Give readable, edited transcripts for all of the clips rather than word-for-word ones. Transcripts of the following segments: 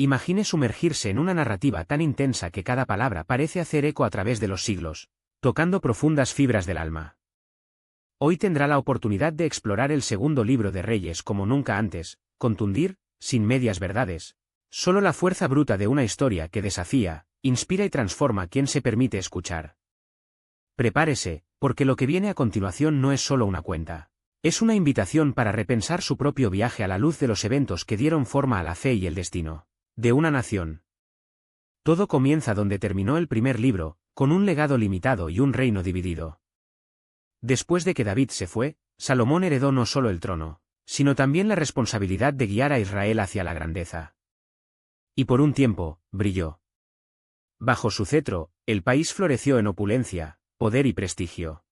Imagine sumergirse en una narrativa tan intensa que cada palabra parece hacer eco a través de los siglos, tocando profundas fibras del alma. Hoy tendrá la oportunidad de explorar el segundo libro de Reyes como nunca antes, contundir, sin medias verdades. Solo la fuerza bruta de una historia que desafía, inspira y transforma a quien se permite escuchar. Prepárese, porque lo que viene a continuación no es solo una cuenta. Es una invitación para repensar su propio viaje a la luz de los eventos que dieron forma a la fe y el destino de una nación. Todo comienza donde terminó el primer libro, con un legado limitado y un reino dividido. Después de que David se fue, Salomón heredó no solo el trono, sino también la responsabilidad de guiar a Israel hacia la grandeza. Y por un tiempo, brilló. Bajo su cetro, el país floreció en opulencia, poder y prestigio.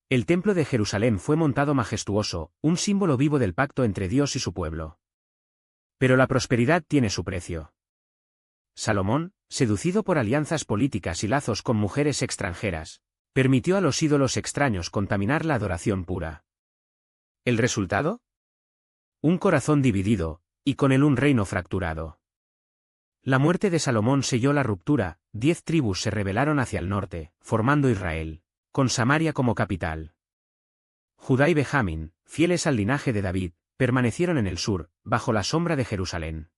El templo de Jerusalén fue montado majestuoso, un símbolo vivo del pacto entre Dios y su pueblo. Pero la prosperidad tiene su precio. Salomón, seducido por alianzas políticas y lazos con mujeres extranjeras, permitió a los ídolos extraños contaminar la adoración pura. ¿El resultado? Un corazón dividido, y con él un reino fracturado. La muerte de Salomón selló la ruptura, 10 tribus se rebelaron hacia el norte, formando Israel, con Samaria como capital. Judá y Benjamín, fieles al linaje de David, permanecieron en el sur, bajo la sombra de Jerusalén.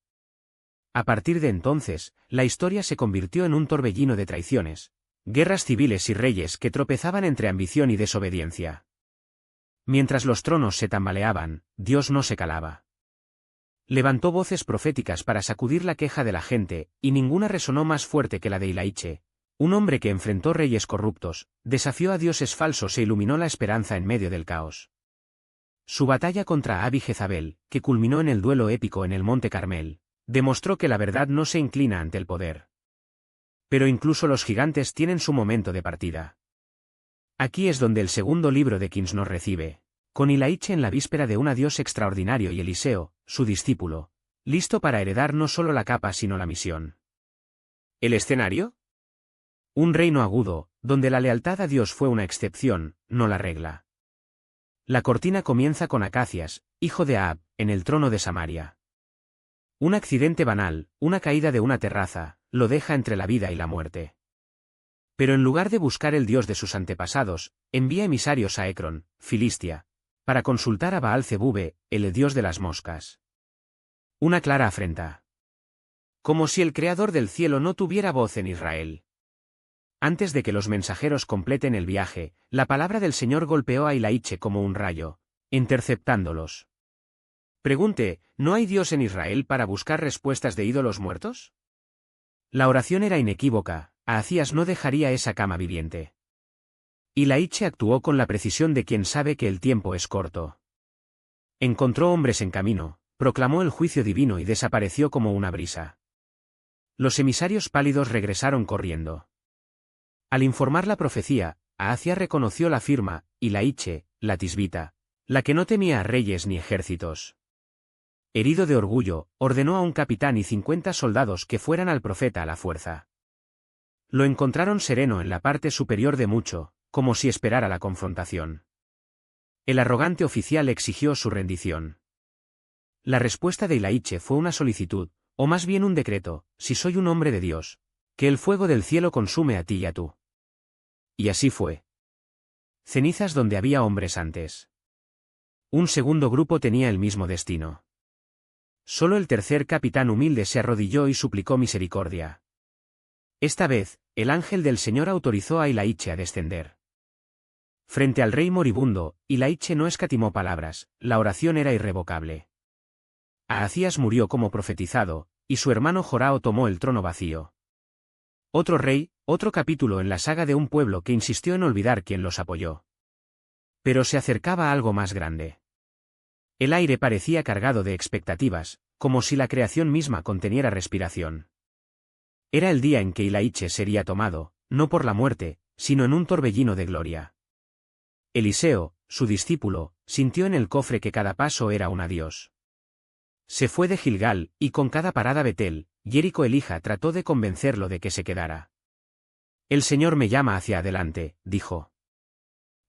A partir de entonces, la historia se convirtió en un torbellino de traiciones, guerras civiles y reyes que tropezaban entre ambición y desobediencia. Mientras los tronos se tambaleaban, Dios no se calaba. Levantó voces proféticas para sacudir la queja de la gente, y ninguna resonó más fuerte que la de Ilaiche, un hombre que enfrentó reyes corruptos, desafió a dioses falsos e iluminó la esperanza en medio del caos. Su batalla contra Ahab y Jezabel, que culminó en el duelo épico en el Monte Carmel, demostró que la verdad no se inclina ante el poder. Pero incluso los gigantes tienen su momento de partida. Aquí es donde el segundo libro de Kings nos recibe, con Ilaiche en la víspera de un adiós extraordinario y Eliseo, su discípulo, listo para heredar no solo la capa sino la misión. ¿El escenario? Un reino agudo, donde la lealtad a Dios fue una excepción, no la regla. La cortina comienza con Acacias, hijo de Ahab, en el trono de Samaria. Un accidente banal, una caída de una terraza, lo deja entre la vida y la muerte. Pero en lugar de buscar el Dios de sus antepasados, envía emisarios a Ecrón, Filistia, para consultar a Baal-Zebube, el dios de las moscas. Una clara afrenta. Como si el Creador del cielo no tuviera voz en Israel. Antes de que los mensajeros completen el viaje, la palabra del Señor golpeó a Ilaiche como un rayo, interceptándolos. Pregunte, ¿no hay Dios en Israel para buscar respuestas de ídolos muertos? La oración era inequívoca, Ahazías no dejaría esa cama viviente. Ilaiche actuó con la precisión de quien sabe que el tiempo es corto. Encontró hombres en camino, proclamó el juicio divino y desapareció como una brisa. Los emisarios pálidos regresaron corriendo. Al informar la profecía, Ahazías reconoció la firma, Ilaiche, la tisbita, la que no temía a reyes ni ejércitos. Herido de orgullo, ordenó a un capitán y 50 soldados que fueran al profeta a la fuerza. Lo encontraron sereno en la parte superior de mucho, como si esperara la confrontación. El arrogante oficial exigió su rendición. La respuesta de Ilaiche fue una solicitud, o más bien un decreto: si soy un hombre de Dios, que el fuego del cielo consume a ti y a tú. Y así fue. Cenizas donde había hombres antes. Un segundo grupo tenía el mismo destino. Solo el tercer capitán humilde se arrodilló y suplicó misericordia. Esta vez, el ángel del Señor autorizó a Ilaiche a descender. Frente al rey moribundo, Ilaiche no escatimó palabras, la oración era irrevocable. Ahazías murió como profetizado, y su hermano Jorao tomó el trono vacío. Otro rey, otro capítulo en la saga de un pueblo que insistió en olvidar quien los apoyó. Pero se acercaba algo más grande. El aire parecía cargado de expectativas, como si la creación misma conteniera respiración. Era el día en que Ilaiche sería tomado, no por la muerte, sino en un torbellino de gloria. Eliseo, su discípulo, sintió en el cofre que cada paso era un adiós. Se fue de Gilgal, y con cada parada Betel, Jerico Elija trató de convencerlo de que se quedara. El Señor me llama hacia adelante, dijo.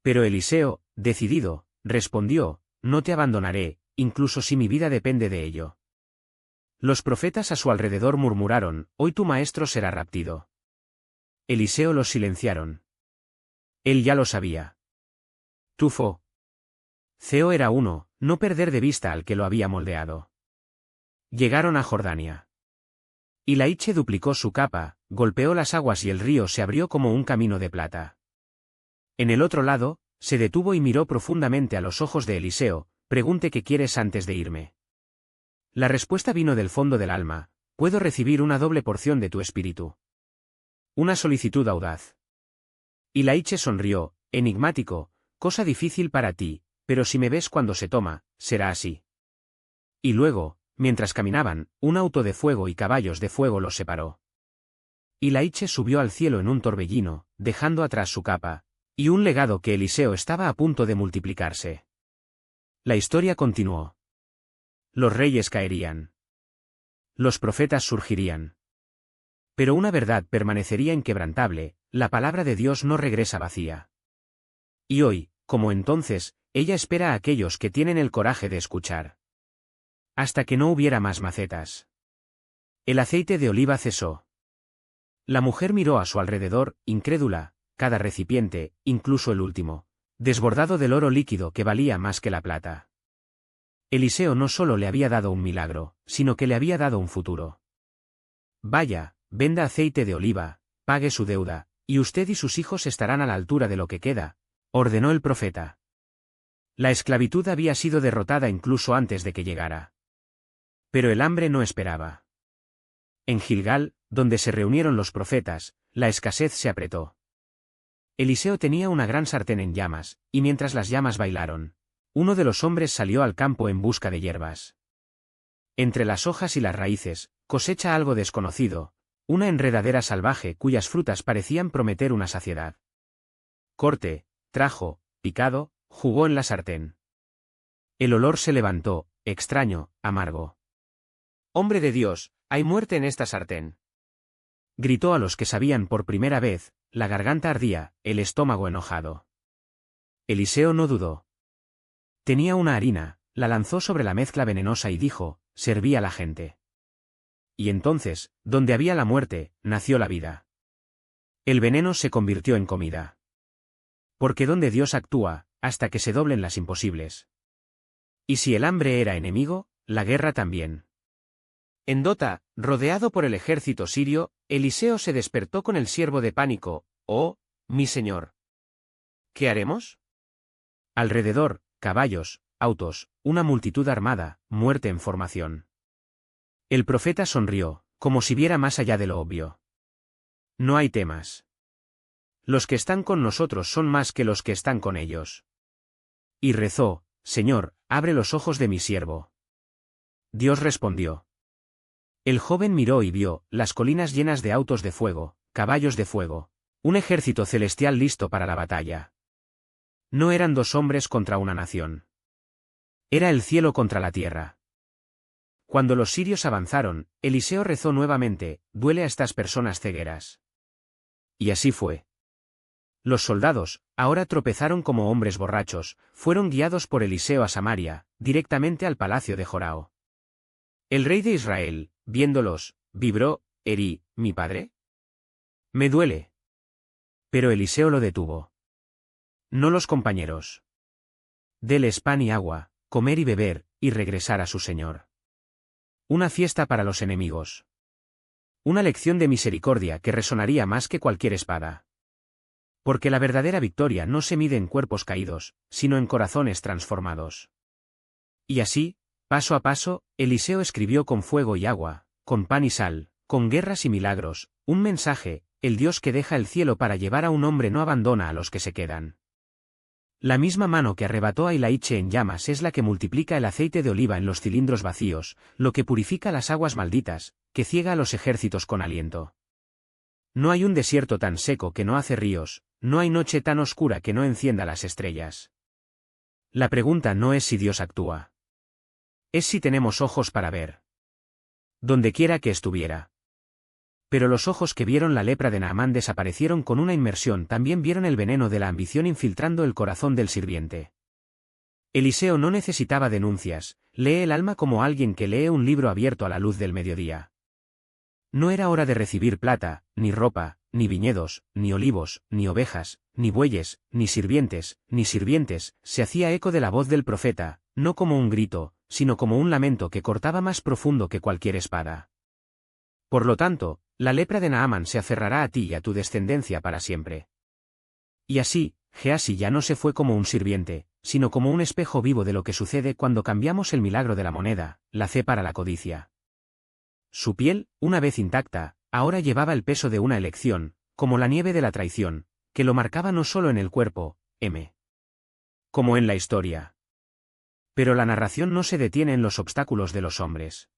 Pero Eliseo, decidido, respondió, no te abandonaré, incluso si mi vida depende de ello. Los profetas a su alrededor murmuraron, hoy tu maestro será raptido. Eliseo los silenciaron. Él ya lo sabía. Tufo. Ceo era uno, no perder de vista al que lo había moldeado. Llegaron a Jordania. Y Laiche duplicó su capa, golpeó las aguas y el río se abrió como un camino de plata. En el otro lado, se detuvo y miró profundamente a los ojos de Eliseo, pregunte qué quieres antes de irme. La respuesta vino del fondo del alma, puedo recibir una doble porción de tu espíritu. Una solicitud audaz. Y Laiche sonrió, enigmático, cosa difícil para ti, pero si me ves cuando se toma, será así. Y luego, mientras caminaban, un auto de fuego y caballos de fuego los separó. Y Laiche subió al cielo en un torbellino, dejando atrás su capa, y un legado que Eliseo estaba a punto de multiplicarse. La historia continuó. Los reyes caerían. Los profetas surgirían. Pero una verdad permanecería inquebrantable, la palabra de Dios no regresa vacía. Y hoy, como entonces, ella espera a aquellos que tienen el coraje de escuchar. Hasta que no hubiera más macetas. El aceite de oliva cesó. La mujer miró a su alrededor, incrédula, cada recipiente, incluso el último, desbordado del oro líquido que valía más que la plata. Eliseo no solo le había dado un milagro, sino que le había dado un futuro. Vaya, venda aceite de oliva, pague su deuda, y usted y sus hijos estarán a la altura de lo que queda, ordenó el profeta. La esclavitud había sido derrotada incluso antes de que llegara. Pero el hambre no esperaba. En Gilgal, donde se reunieron los profetas, la escasez se apretó. Eliseo tenía una gran sartén en llamas, y mientras las llamas bailaron, uno de los hombres salió al campo en busca de hierbas. Entre las hojas y las raíces, cosecha algo desconocido, una enredadera salvaje cuyas frutas parecían prometer una saciedad. Corte, trajo, picado, jugó en la sartén. El olor se levantó, extraño, amargo. «Hombre de Dios, hay muerte en esta sartén», gritó a los que sabían por primera vez, la garganta ardía, el estómago enojado. Eliseo no dudó. Tenía una harina, la lanzó sobre la mezcla venenosa y dijo, serví a la gente. Y entonces, donde había la muerte, nació la vida. El veneno se convirtió en comida. Porque donde Dios actúa, hasta que se doblen las imposibles. Y si el hambre era enemigo, la guerra también. En Dota, rodeado por el ejército sirio, Eliseo se despertó con el siervo de pánico, «Oh, mi señor. ¿Qué haremos?» Alrededor, caballos, autos, una multitud armada, muerte en formación. El profeta sonrió, como si viera más allá de lo obvio. No hay temas. Los que están con nosotros son más que los que están con ellos. Y rezó, Señor, abre los ojos de mi siervo. Dios respondió. El joven miró y vio las colinas llenas de autos de fuego, caballos de fuego, un ejército celestial listo para la batalla. No eran dos hombres contra una nación. Era el cielo contra la tierra. Cuando los sirios avanzaron, Eliseo rezó nuevamente, duele a estas personas cegueras. Y así fue. Los soldados, ahora tropezaron como hombres borrachos, fueron guiados por Eliseo a Samaria, directamente al palacio de Jorao. El rey de Israel, viéndolos, vibró, «Eri, mi padre. Me duele». Pero Eliseo lo detuvo. No los compañeros. Deles pan y agua, comer y beber, y regresar a su señor. Una fiesta para los enemigos. Una lección de misericordia que resonaría más que cualquier espada. Porque la verdadera victoria no se mide en cuerpos caídos, sino en corazones transformados. Y así, paso a paso, Eliseo escribió con fuego y agua, con pan y sal, con guerras y milagros, un mensaje, el Dios que deja el cielo para llevar a un hombre no abandona a los que se quedan. La misma mano que arrebató a Laiche en llamas es la que multiplica el aceite de oliva en los cilindros vacíos, lo que purifica las aguas malditas, que ciega a los ejércitos con aliento. No hay un desierto tan seco que no hace ríos, no hay noche tan oscura que no encienda las estrellas. La pregunta no es si Dios actúa. Es si tenemos ojos para ver. Donde quiera que estuviera. Pero los ojos que vieron la lepra de Naamán desaparecieron con una inmersión, también vieron el veneno de la ambición infiltrando el corazón del sirviente. Eliseo no necesitaba denuncias, Lee el alma como alguien que lee un libro abierto a la luz del mediodía. No era hora de recibir plata, ni ropa, ni viñedos, ni olivos, ni ovejas, ni bueyes, ni sirvientes, se hacía eco de la voz del profeta, no como un grito, sino como un lamento que cortaba más profundo que cualquier espada. Por lo tanto, la lepra de Naamán se aferrará a ti y a tu descendencia para siempre. Y así, Geasi ya no se fue como un sirviente, sino como un espejo vivo de lo que sucede cuando cambiamos el milagro de la moneda, la fe para la codicia. Su piel, una vez intacta, ahora llevaba el peso de una elección, como la nieve de la traición, que lo marcaba no solo en el cuerpo, como en la historia. Pero la narración no se detiene en los obstáculos de los hombres.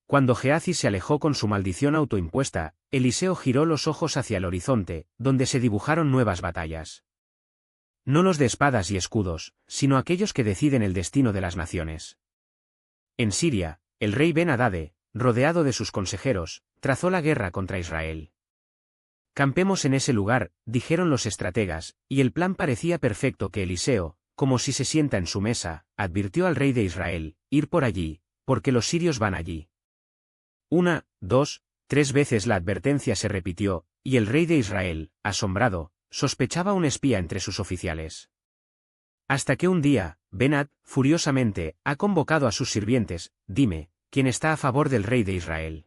Cuando Gehazi se alejó con su maldición autoimpuesta, Eliseo giró los ojos hacia el horizonte, donde se dibujaron nuevas batallas. No los de espadas y escudos, sino aquellos que deciden el destino de las naciones. En Siria, el rey Ben-Hadad, rodeado de sus consejeros, trazó la guerra contra Israel. Campemos en ese lugar, dijeron los estrategas, y el plan parecía perfecto que Eliseo, como si se sienta en su mesa, advirtió al rey de Israel, ir por allí, porque los sirios van allí. 1, 2, 3 veces la advertencia se repitió, y el rey de Israel, asombrado, sospechaba un espía entre sus oficiales. Hasta que un día, Ben-Hadad, furiosamente, ha convocado a sus sirvientes, dime, ¿quién está a favor del rey de Israel?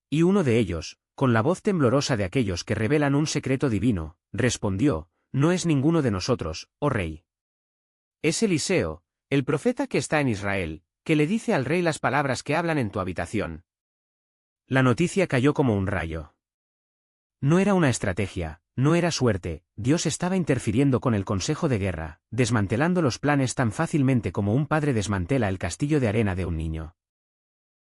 Y uno de ellos, con la voz temblorosa de aquellos que revelan un secreto divino, respondió, no es ninguno de nosotros, oh rey. Es Eliseo, el profeta que está en Israel, que le dice al rey las palabras que hablan en tu habitación. La noticia cayó como un rayo. No era una estrategia, no era suerte, Dios estaba interfiriendo con el consejo de guerra, desmantelando los planes tan fácilmente como un padre desmantela el castillo de arena de un niño.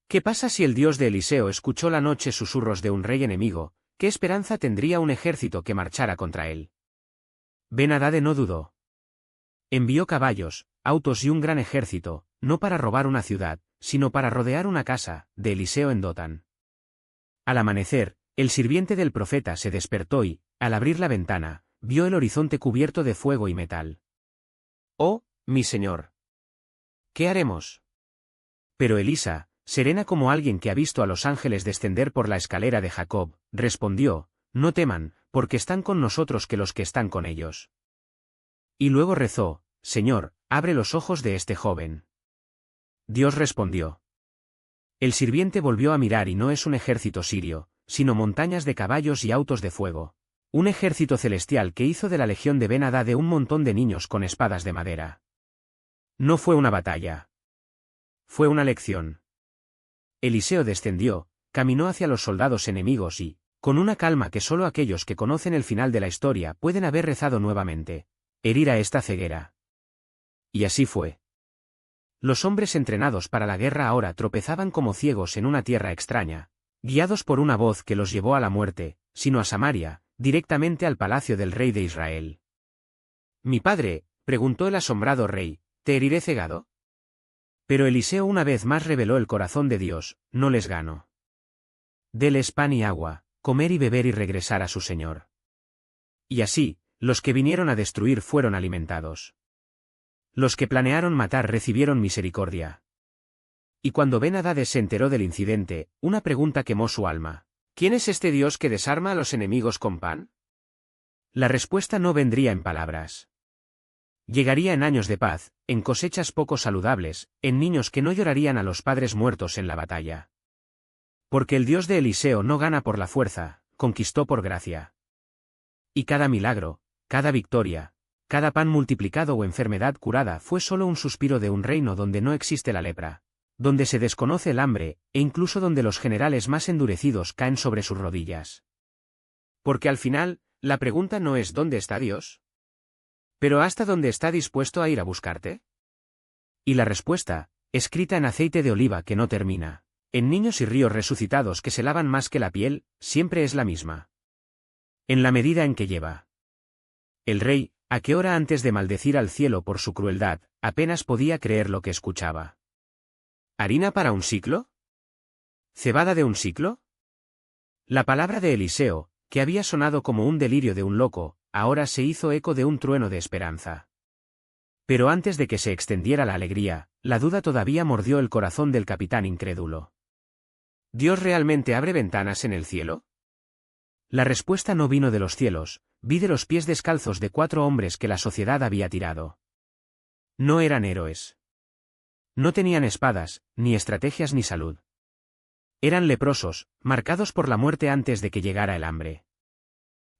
¿Qué pasa si el Dios de Eliseo escuchó la noche susurros de un rey enemigo? ¿Qué esperanza tendría un ejército que marchara contra él? Ben-Hadad no dudó. Envió caballos, autos y un gran ejército, no para robar una ciudad, sino para rodear una casa, de Eliseo en Dotán. Al amanecer, el sirviente del profeta se despertó y, al abrir la ventana, vio el horizonte cubierto de fuego y metal. «Oh, mi señor. ¿Qué haremos?» Pero Elisa, serena como alguien que ha visto a los ángeles descender por la escalera de Jacob, respondió, «No teman, porque están con nosotros que los que están con ellos». Y luego rezó, «Señor, abre los ojos de este joven». Dios respondió. El sirviente volvió a mirar y no es un ejército sirio, sino montañas de caballos y autos de fuego. Un ejército celestial que hizo de la legión de Ben-Hadad de un montón de niños con espadas de madera. No fue una batalla. Fue una lección. Eliseo descendió, caminó hacia los soldados enemigos y, con una calma que solo aquellos que conocen el final de la historia pueden haber rezado nuevamente, herir a esta ceguera. Y así fue. Los hombres entrenados para la guerra ahora tropezaban como ciegos en una tierra extraña, guiados por una voz que los llevó a la muerte, sino a Samaria, directamente al palacio del rey de Israel. «Mi padre», preguntó el asombrado rey, «¿te heriré cegado?» Pero Eliseo una vez más reveló el corazón de Dios, «No les gano. Deles pan y agua, comer y beber y regresar a su señor». Y así, los que vinieron a destruir fueron alimentados. Los que planearon matar recibieron misericordia. Y cuando Ben-Hadad se enteró del incidente, una pregunta quemó su alma. ¿Quién es este Dios que desarma a los enemigos con pan? La respuesta no vendría en palabras. Llegaría en años de paz, en cosechas poco saludables, en niños que no llorarían a los padres muertos en la batalla. Porque el Dios de Eliseo no gana por la fuerza, conquistó por gracia. Y cada milagro, cada victoria, cada pan multiplicado o enfermedad curada fue solo un suspiro de un reino donde no existe la lepra, donde se desconoce el hambre, e incluso donde los generales más endurecidos caen sobre sus rodillas. Porque al final, la pregunta no es ¿dónde está Dios? ¿Pero hasta dónde está dispuesto a ir a buscarte? Y la respuesta, escrita en aceite de oliva que no termina, en niños y ríos resucitados que se lavan más que la piel, siempre es la misma. En la medida en que lleva. El rey, a qué hora antes de maldecir al cielo por su crueldad, apenas podía creer lo que escuchaba. ¿Harina para un ciclo? ¿Cebada de un ciclo? La palabra de Eliseo, que había sonado como un delirio de un loco, ahora se hizo eco de un trueno de esperanza. Pero antes de que se extendiera la alegría, la duda todavía mordió el corazón del capitán incrédulo. ¿Dios realmente abre ventanas en el cielo? La respuesta no vino de los cielos, vi de los pies descalzos de 4 hombres que la sociedad había tirado. No eran héroes. No tenían espadas, ni estrategias ni salud. Eran leprosos, marcados por la muerte antes de que llegara el hambre.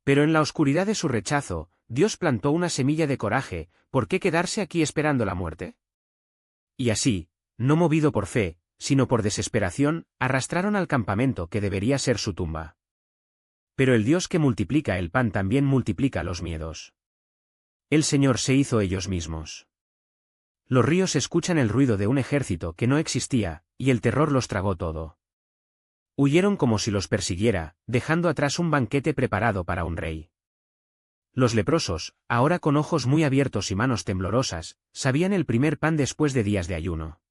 Pero en la oscuridad de su rechazo, Dios plantó una semilla de coraje. ¿Por qué quedarse aquí esperando la muerte? Y así, no movido por fe, sino por desesperación, arrastraron al campamento que debería ser su tumba. Pero el Dios que multiplica el pan también multiplica los miedos. El Señor se hizo ellos mismos. Los ríos escuchan el ruido de un ejército que no existía, y el terror los tragó todo. Huyeron como si los persiguiera, dejando atrás un banquete preparado para un rey. Los leprosos, ahora con ojos muy abiertos y manos temblorosas, sabían el primer pan después de días de ayuno.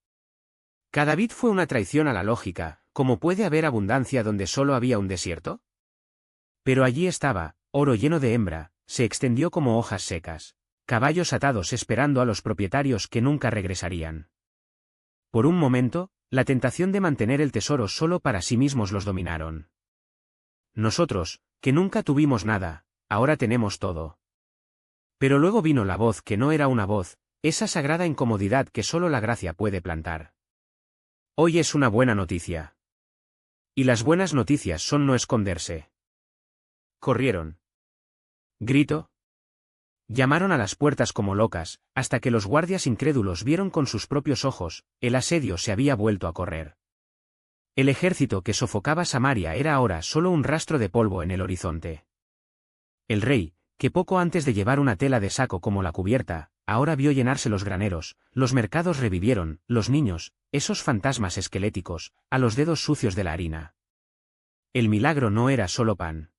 ¿Cada vid fue una traición a la lógica, como puede haber abundancia donde solo había un desierto? Pero allí estaba, oro lleno de hembra, se extendió como hojas secas, caballos atados esperando a los propietarios que nunca regresarían. Por un momento, la tentación de mantener el tesoro solo para sí mismos los dominaron. Nosotros, que nunca tuvimos nada, ahora tenemos todo. Pero luego vino la voz que no era una voz, esa sagrada incomodidad que solo la gracia puede plantar. Hoy es una buena noticia. Y las buenas noticias son no esconderse. Corrieron. Grito. Llamaron a las puertas como locas, hasta que los guardias incrédulos vieron con sus propios ojos, el asedio se había vuelto a correr. El ejército que sofocaba Samaria era ahora solo un rastro de polvo en el horizonte. El rey, que poco antes de llevar una tela de saco como la cubierta, ahora vio llenarse los graneros, los mercados revivieron, los niños, esos fantasmas esqueléticos, a los dedos sucios de la harina. El milagro no era solo pan.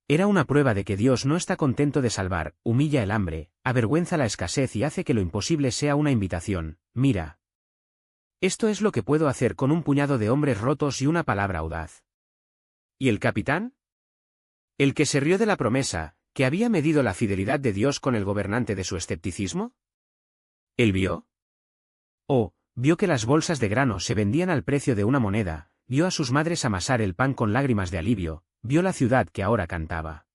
Era una prueba de que Dios no está contento de salvar, humilla el hambre, avergüenza la escasez y hace que lo imposible sea una invitación. Mira. Esto es lo que puedo hacer con un puñado de hombres rotos y una palabra audaz. ¿Y el capitán? El que se rió de la promesa, que había medido la fidelidad de Dios con el gobernante de su escepticismo. ¿Él vio? Oh, vio que las bolsas de grano se vendían al precio de una moneda, vio a sus madres amasar el pan con lágrimas de alivio, vio la ciudad que ahora cantaba.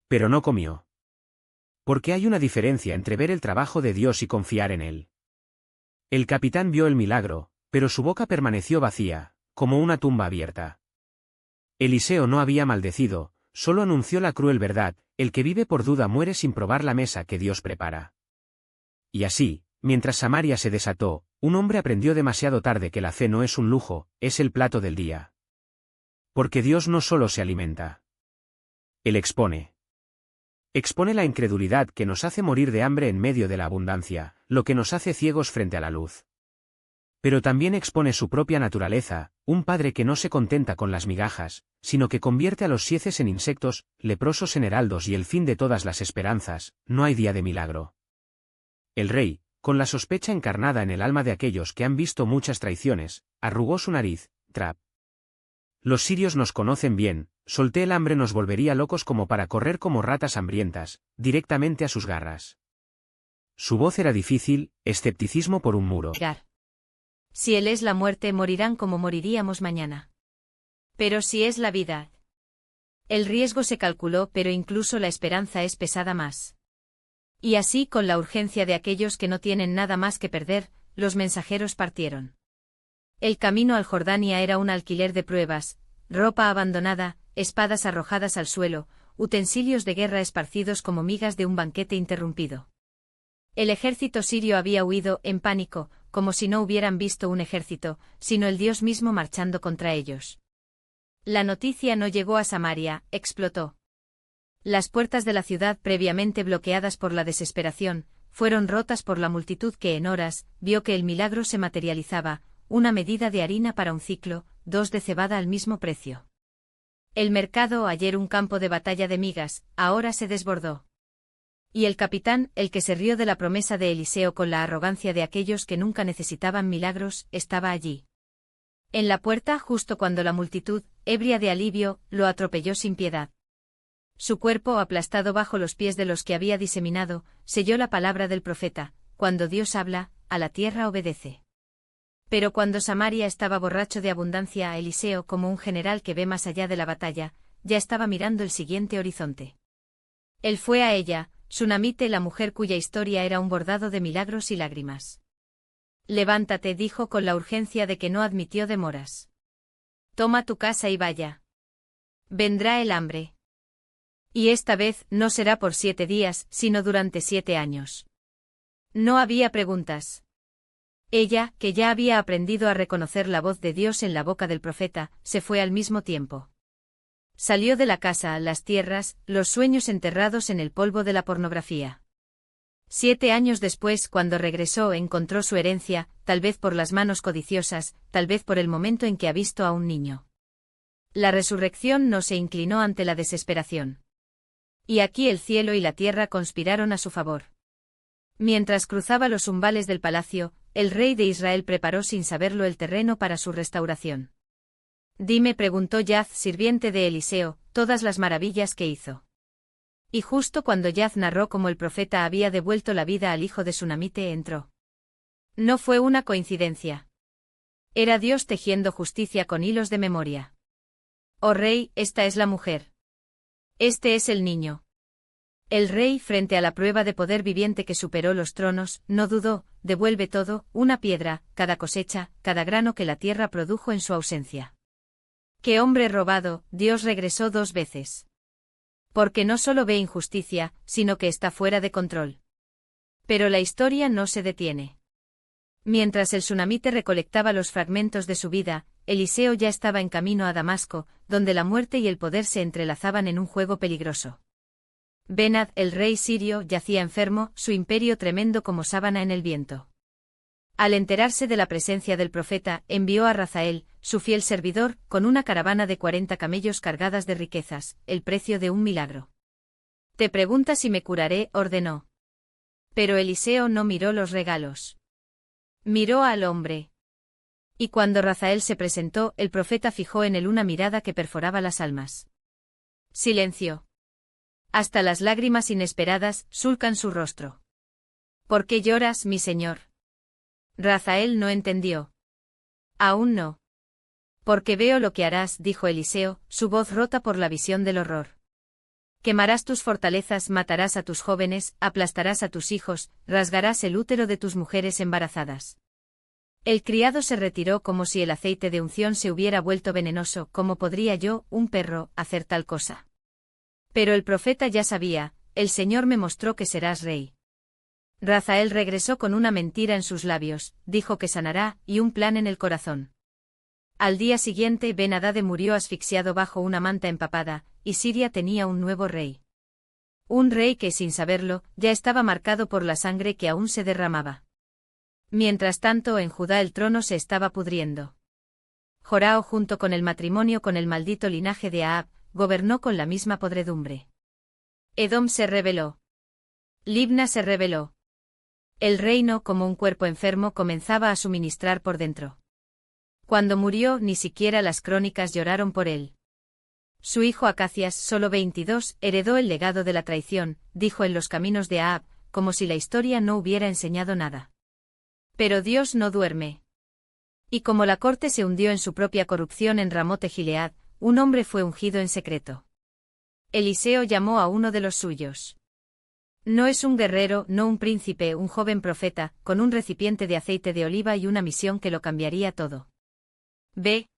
Pero no comió. Porque hay una diferencia entre ver el trabajo de Dios y confiar en él. El capitán vio el milagro, pero su boca permaneció vacía, como una tumba abierta. Eliseo no había maldecido, solo anunció la cruel verdad: el que vive por duda muere sin probar la mesa que Dios prepara. Y así, mientras Samaria se desató, un hombre aprendió demasiado tarde que la fe no es un lujo, es el plato del día. Porque Dios no solo se alimenta. Él expone. Expone la incredulidad que nos hace morir de hambre en medio de la abundancia, lo que nos hace ciegos frente a la luz. Pero también expone su propia naturaleza, un padre que no se contenta con las migajas, sino que convierte a los sieces en insectos, leprosos en heraldos y el fin de todas las esperanzas. No hay día de milagro. El rey, con la sospecha encarnada en el alma de aquellos que han visto muchas traiciones, arrugó su nariz. Trap. Los sirios nos conocen bien, solté el hambre nos volvería locos como para correr como ratas hambrientas, directamente a sus garras. Su voz era difícil, escepticismo por un muro. Si él es la muerte, morirán como moriríamos mañana. Pero si es la vida. El riesgo se calculó, pero incluso la esperanza es pesada más. Y así, con la urgencia de aquellos que no tienen nada más que perder, los mensajeros partieron. El camino al Jordania era un alquiler de pruebas, ropa abandonada, espadas arrojadas al suelo, utensilios de guerra esparcidos como migas de un banquete interrumpido. El ejército sirio había huido, en pánico, como si no hubieran visto un ejército, sino el Dios mismo marchando contra ellos. La noticia no llegó a Samaria, explotó. Las puertas de la ciudad, previamente bloqueadas por la desesperación, fueron rotas por la multitud que en horas vio que el milagro se materializaba: una medida de harina para un ciclo, 2 de cebada al mismo precio. El mercado, ayer un campo de batalla de migas, ahora se desbordó. Y el capitán, el que se rió de la promesa de Eliseo con la arrogancia de aquellos que nunca necesitaban milagros, estaba allí. En la puerta, justo cuando la multitud, ebria de alivio, lo atropelló sin piedad. Su cuerpo, aplastado bajo los pies de los que había diseminado, selló la palabra del profeta: cuando Dios habla, a la tierra obedece. Pero cuando Samaria estaba borracho de abundancia, Eliseo, como un general que ve más allá de la batalla, ya estaba mirando el siguiente horizonte. Él fue a ella, Sunamite, la mujer cuya historia era un bordado de milagros y lágrimas. Levántate, dijo con la urgencia de que no admitió demoras. Toma tu casa y vaya. Vendrá el hambre. Y esta vez no será por 7 días, sino durante 7 años. No había preguntas. Ella, que ya había aprendido a reconocer la voz de Dios en la boca del profeta, se fue al mismo tiempo. Salió de la casa, las tierras, los sueños enterrados en el polvo de la pornografía. 7 años después, cuando regresó, encontró su herencia, tal vez por las manos codiciosas, tal vez por el momento en que ha visto a un niño. La resurrección no se inclinó ante la desesperación. Y aquí el cielo y la tierra conspiraron a su favor. Mientras cruzaba los umbales del palacio, el rey de Israel preparó sin saberlo el terreno para su restauración. Dime, preguntó Yaz, sirviente de Eliseo, todas las maravillas que hizo. Y justo cuando Yaz narró cómo el profeta había devuelto la vida al hijo de Sunamite, entró. No fue una coincidencia. Era Dios tejiendo justicia con hilos de memoria. Oh rey, esta es la mujer. Este es el niño. El rey, frente a la prueba de poder viviente que superó los tronos, no dudó: devuelve todo, una piedra, cada cosecha, cada grano que la tierra produjo en su ausencia. ¡Qué hombre robado! Dios regresó 2 veces. Porque no solo ve injusticia, sino que está fuera de control. Pero la historia no se detiene. Mientras el Sunamite recolectaba los fragmentos de su vida, Eliseo ya estaba en camino a Damasco, donde la muerte y el poder se entrelazaban en un juego peligroso. Ben-Hadad, el rey sirio, yacía enfermo, su imperio tremendo como sábana en el viento. Al enterarse de la presencia del profeta, envió a Razael, su fiel servidor, con una caravana de 40 camellos cargadas de riquezas, el precio de un milagro. Te pregunta si me curaré, ordenó. Pero Eliseo no miró los regalos. Miró al hombre. Y cuando Razael se presentó, el profeta fijó en él una mirada que perforaba las almas. Silencio. Hasta las lágrimas inesperadas sulcan su rostro. ¿Por qué lloras, mi señor? Razael no entendió. Aún no. Porque veo lo que harás, dijo Eliseo, su voz rota por la visión del horror. Quemarás tus fortalezas, matarás a tus jóvenes, aplastarás a tus hijos, rasgarás el útero de tus mujeres embarazadas. El criado se retiró como si el aceite de unción se hubiera vuelto venenoso. ¿Cómo podría yo, un perro, hacer tal cosa? Pero el profeta ya sabía: el Señor me mostró que serás rey. Razael regresó con una mentira en sus labios, dijo que sanará, y un plan en el corazón. Al día siguiente Ben-Hadad murió asfixiado bajo una manta empapada, y Siria tenía un nuevo rey. Un rey que, sin saberlo, ya estaba marcado por la sangre que aún se derramaba. Mientras tanto, en Judá el trono se estaba pudriendo. Jorao, junto con el matrimonio con el maldito linaje de Ahab, gobernó con la misma podredumbre. Edom se rebeló. Libna se rebeló. El reino, como un cuerpo enfermo, comenzaba a suministrar por dentro. Cuando murió, ni siquiera las crónicas lloraron por él. Su hijo Acacias, solo 22, heredó el legado de la traición, dijo en los caminos de Ahab, como si la historia no hubiera enseñado nada. Pero Dios no duerme. Y como la corte se hundió en su propia corrupción en Ramote Gilead, un hombre fue ungido en secreto. Eliseo llamó a uno de los suyos. No es un guerrero, no un príncipe, un joven profeta, con un recipiente de aceite de oliva y una misión que lo cambiaría todo. Ve.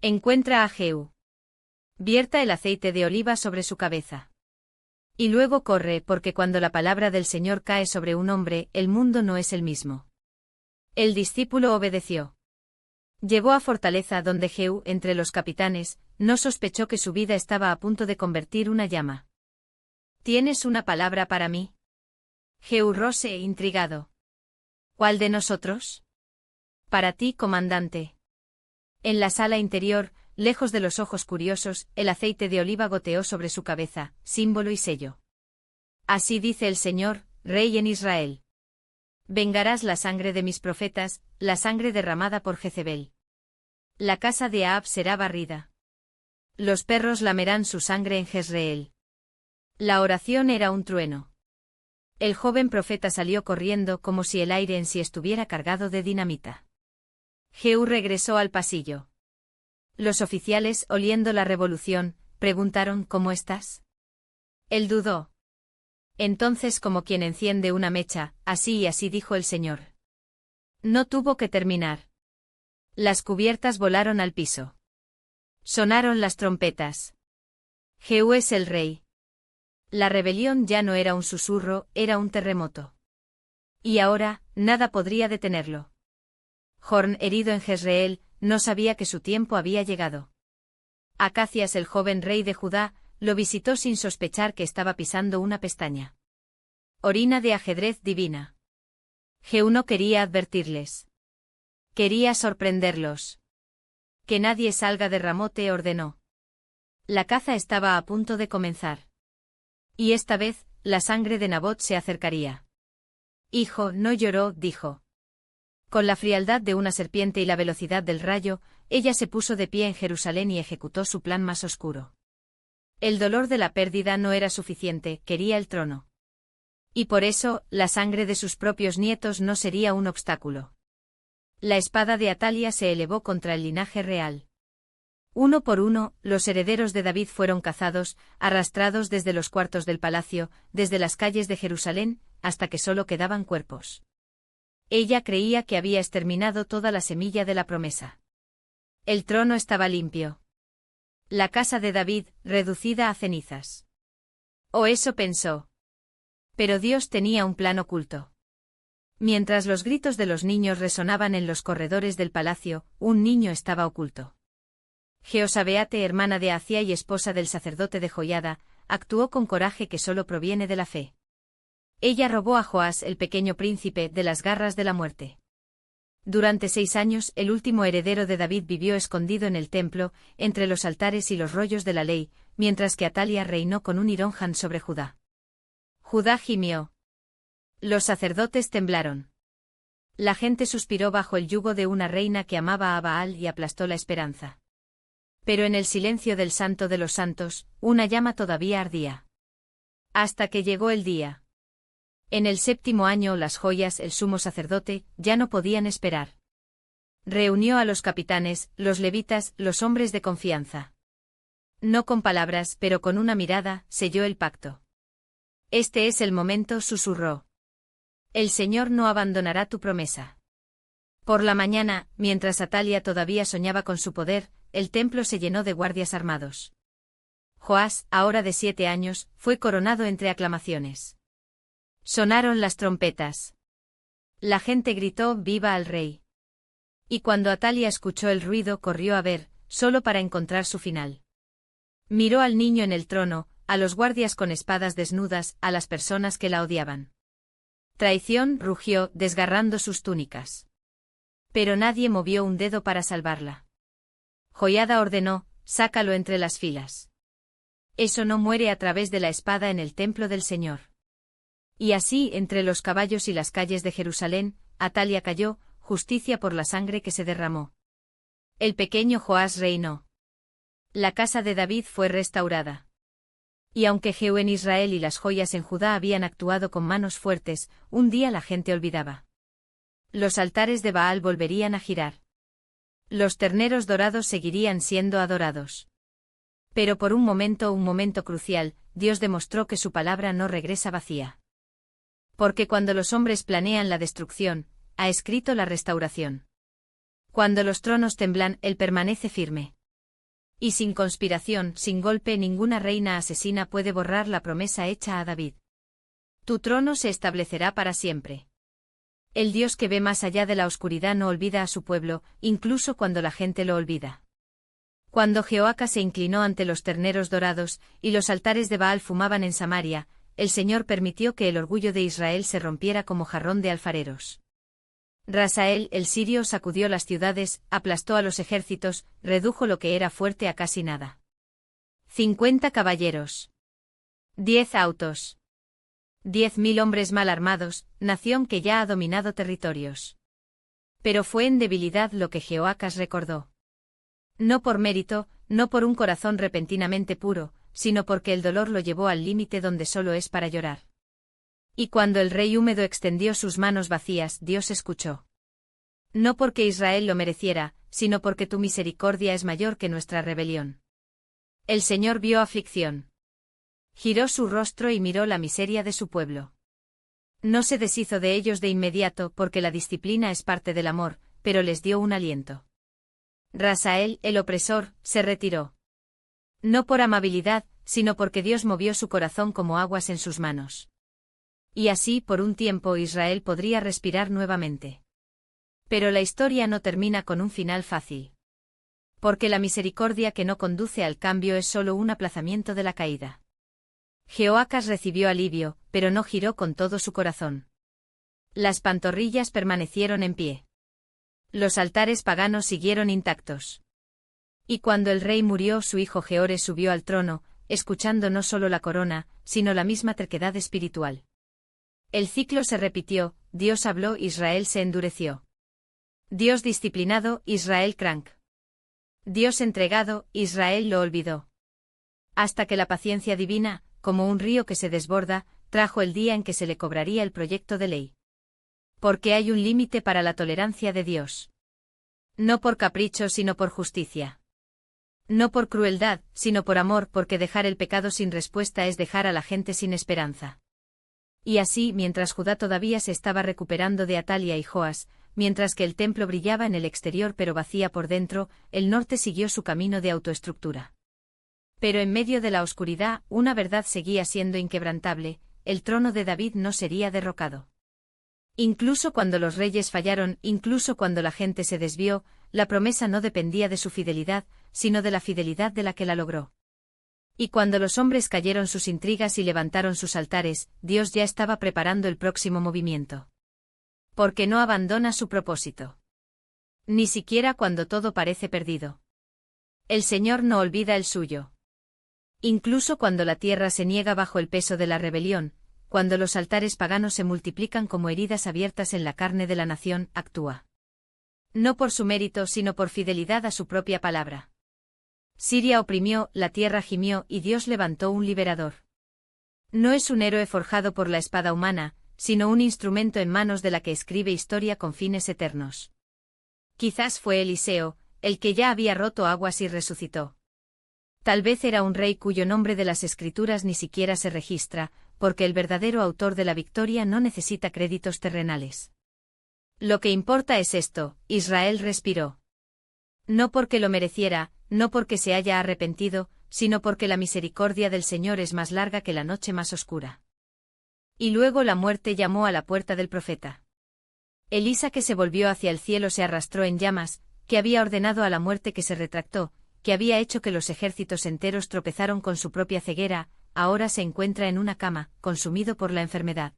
Encuentra a Jehú. Vierta el aceite de oliva sobre su cabeza. Y luego corre, porque cuando la palabra del Señor cae sobre un hombre, el mundo no es el mismo. El discípulo obedeció. Llegó a Fortaleza donde Jehú, entre los capitanes, no sospechó que su vida estaba a punto de convertir una llama. ¿Tienes una palabra para mí? Jehú rose, intrigado. ¿Cuál de nosotros? Para ti, comandante. En la sala interior, lejos de los ojos curiosos, el aceite de oliva goteó sobre su cabeza, símbolo y sello. Así dice el Señor, Rey en Israel. Vengarás la sangre de mis profetas, la sangre derramada por Jezebel. La casa de Ahab será barrida. Los perros lamerán su sangre en Jezreel. La oración era un trueno. El joven profeta salió corriendo como si el aire en sí estuviera cargado de dinamita. Jehú regresó al pasillo. Los oficiales, oliendo la revolución, preguntaron ¿cómo estás? Él dudó. Entonces, como quien enciende una mecha, así y así dijo el Señor. No tuvo que terminar. Las cubiertas volaron al piso. Sonaron las trompetas. Jehú es el rey. La rebelión ya no era un susurro, era un terremoto. Y ahora, nada podría detenerlo. Jorn, herido en Jezreel, no sabía que su tiempo había llegado. Acacias, el joven rey de Judá, lo visitó sin sospechar que estaba pisando una pestaña. Orina de ajedrez divina. Jehú no quería advertirles. Quería sorprenderlos. Que nadie salga de Ramote, ordenó. La caza estaba a punto de comenzar. Y esta vez, la sangre de Nabot se acercaría. Hijo, no lloró, dijo. Con la frialdad de una serpiente y la velocidad del rayo, ella se puso de pie en Jerusalén y ejecutó su plan más oscuro. El dolor de la pérdida no era suficiente, quería el trono. Y por eso, la sangre de sus propios nietos no sería un obstáculo. La espada de Atalia se elevó contra el linaje real. Uno por uno, los herederos de David fueron cazados, arrastrados desde los cuartos del palacio, desde las calles de Jerusalén, hasta que solo quedaban cuerpos. Ella creía que había exterminado toda la semilla de la promesa. El trono estaba limpio. La casa de David, reducida a cenizas. O eso pensó. Pero Dios tenía un plan oculto. Mientras los gritos de los niños resonaban en los corredores del palacio, un niño estaba oculto. Jeosabeate, hermana de Ahía y esposa del sacerdote de Joiada, actuó con coraje que solo proviene de la fe. Ella robó a Joás, el pequeño príncipe, de las garras de la muerte. Durante 6 años, el último heredero de David vivió escondido en el templo, entre los altares y los rollos de la ley, mientras que Atalia reinó con un Ironjan sobre Judá. Judá gimió. Los sacerdotes temblaron. La gente suspiró bajo el yugo de una reina que amaba a Baal y aplastó la esperanza. Pero en el silencio del Santo de los Santos, una llama todavía ardía. Hasta que llegó el día. En el 7º año las joyas, el sumo sacerdote, ya no podían esperar. Reunió a los capitanes, los levitas, los hombres de confianza. No con palabras, pero con una mirada, selló el pacto. Este es el momento, susurró. El Señor no abandonará tu promesa. Por la mañana, mientras Atalia todavía soñaba con su poder, el templo se llenó de guardias armados. Joás, ahora de 7 años, fue coronado entre aclamaciones. Sonaron las trompetas. La gente gritó «¡Viva al rey!». Y cuando Atalia escuchó el ruido corrió a ver, solo para encontrar su final. Miró al niño en el trono, a los guardias con espadas desnudas, a las personas que la odiaban. Traición, rugió, desgarrando sus túnicas. Pero nadie movió un dedo para salvarla. Joiada ordenó, sácalo entre las filas. Eso no muere a través de la espada en el templo del Señor. Y así, entre los caballos y las calles de Jerusalén, Atalia cayó, justicia por la sangre que se derramó. El pequeño Joás reinó. La casa de David fue restaurada. Y aunque Jehú en Israel y las joyas en Judá habían actuado con manos fuertes, un día la gente olvidaba. Los altares de Baal volverían a girar. Los terneros dorados seguirían siendo adorados. Pero por un momento crucial, Dios demostró que su palabra no regresa vacía. Porque cuando los hombres planean la destrucción, ha escrito la restauración. Cuando los tronos temblan, Él permanece firme. Y sin conspiración, sin golpe, ninguna reina asesina puede borrar la promesa hecha a David. Tu trono se establecerá para siempre. El Dios que ve más allá de la oscuridad no olvida a su pueblo, incluso cuando la gente lo olvida. Cuando Jehoacas se inclinó ante los terneros dorados, y los altares de Baal fumaban en Samaria, el Señor permitió que el orgullo de Israel se rompiera como jarrón de alfareros. Rasael, el sirio, sacudió las ciudades, aplastó a los ejércitos, redujo lo que era fuerte a casi nada. 50 caballeros. 10 autos. 10.000 hombres mal armados, nación que ya ha dominado territorios. Pero fue en debilidad lo que Jehoacas recordó. No por mérito, no por un corazón repentinamente puro, sino porque el dolor lo llevó al límite donde solo es para llorar. Y cuando el rey húmedo extendió sus manos vacías, Dios escuchó. No porque Israel lo mereciera, sino porque tu misericordia es mayor que nuestra rebelión. El Señor vio aflicción. Giró su rostro y miró la miseria de su pueblo. No se deshizo de ellos de inmediato porque la disciplina es parte del amor, pero les dio un aliento. Rasael, el opresor, se retiró. No por amabilidad, sino porque Dios movió su corazón como aguas en sus manos. Y así por un tiempo Israel podría respirar nuevamente. Pero la historia no termina con un final fácil. Porque la misericordia que no conduce al cambio es solo un aplazamiento de la caída. Jehoacas recibió alivio, pero no giró con todo su corazón. Las pantorrillas permanecieron en pie. Los altares paganos siguieron intactos. Y cuando el rey murió, su hijo Jeores subió al trono, escuchando no solo la corona, sino la misma terquedad espiritual. El ciclo se repitió, Dios habló, Israel se endureció. Dios disciplinado, Israel crank. Dios entregado, Israel lo olvidó. Hasta que la paciencia divina, como un río que se desborda, trajo el día en que se le cobraría el proyecto de ley. Porque hay un límite para la tolerancia de Dios. No por capricho sino por justicia. No por crueldad, sino por amor, porque dejar el pecado sin respuesta es dejar a la gente sin esperanza. Y así, mientras Judá todavía se estaba recuperando de Atalia y Joas, mientras que el templo brillaba en el exterior pero vacía por dentro, el norte siguió su camino de autoestructura. Pero en medio de la oscuridad, una verdad seguía siendo inquebrantable, el trono de David no sería derrocado. Incluso cuando los reyes fallaron, incluso cuando la gente se desvió, la promesa no dependía de su fidelidad, sino de la fidelidad de la que la logró. Y cuando los hombres cayeron sus intrigas y levantaron sus altares, Dios ya estaba preparando el próximo movimiento. Porque no abandona su propósito. Ni siquiera cuando todo parece perdido. El Señor no olvida el suyo. Incluso cuando la tierra se niega bajo el peso de la rebelión, cuando los altares paganos se multiplican como heridas abiertas en la carne de la nación, actúa. No por su mérito sino por fidelidad a su propia palabra. Siria oprimió, la tierra gimió y Dios levantó un liberador. No es un héroe forjado por la espada humana, sino un instrumento en manos de la que escribe historia con fines eternos. Quizás fue Eliseo, el que ya había roto aguas y resucitó. Tal vez era un rey cuyo nombre de las escrituras ni siquiera se registra, porque el verdadero autor de la victoria no necesita créditos terrenales. Lo que importa es esto, Israel respiró. No porque lo mereciera, no porque se haya arrepentido, sino porque la misericordia del Señor es más larga que la noche más oscura. Y luego la muerte llamó a la puerta del profeta. Elisa, que se volvió hacia el cielo, se arrastró en llamas, que había ordenado a la muerte que se retractó, que había hecho que los ejércitos enteros tropezaron con su propia ceguera, ahora se encuentra en una cama, consumido por la enfermedad.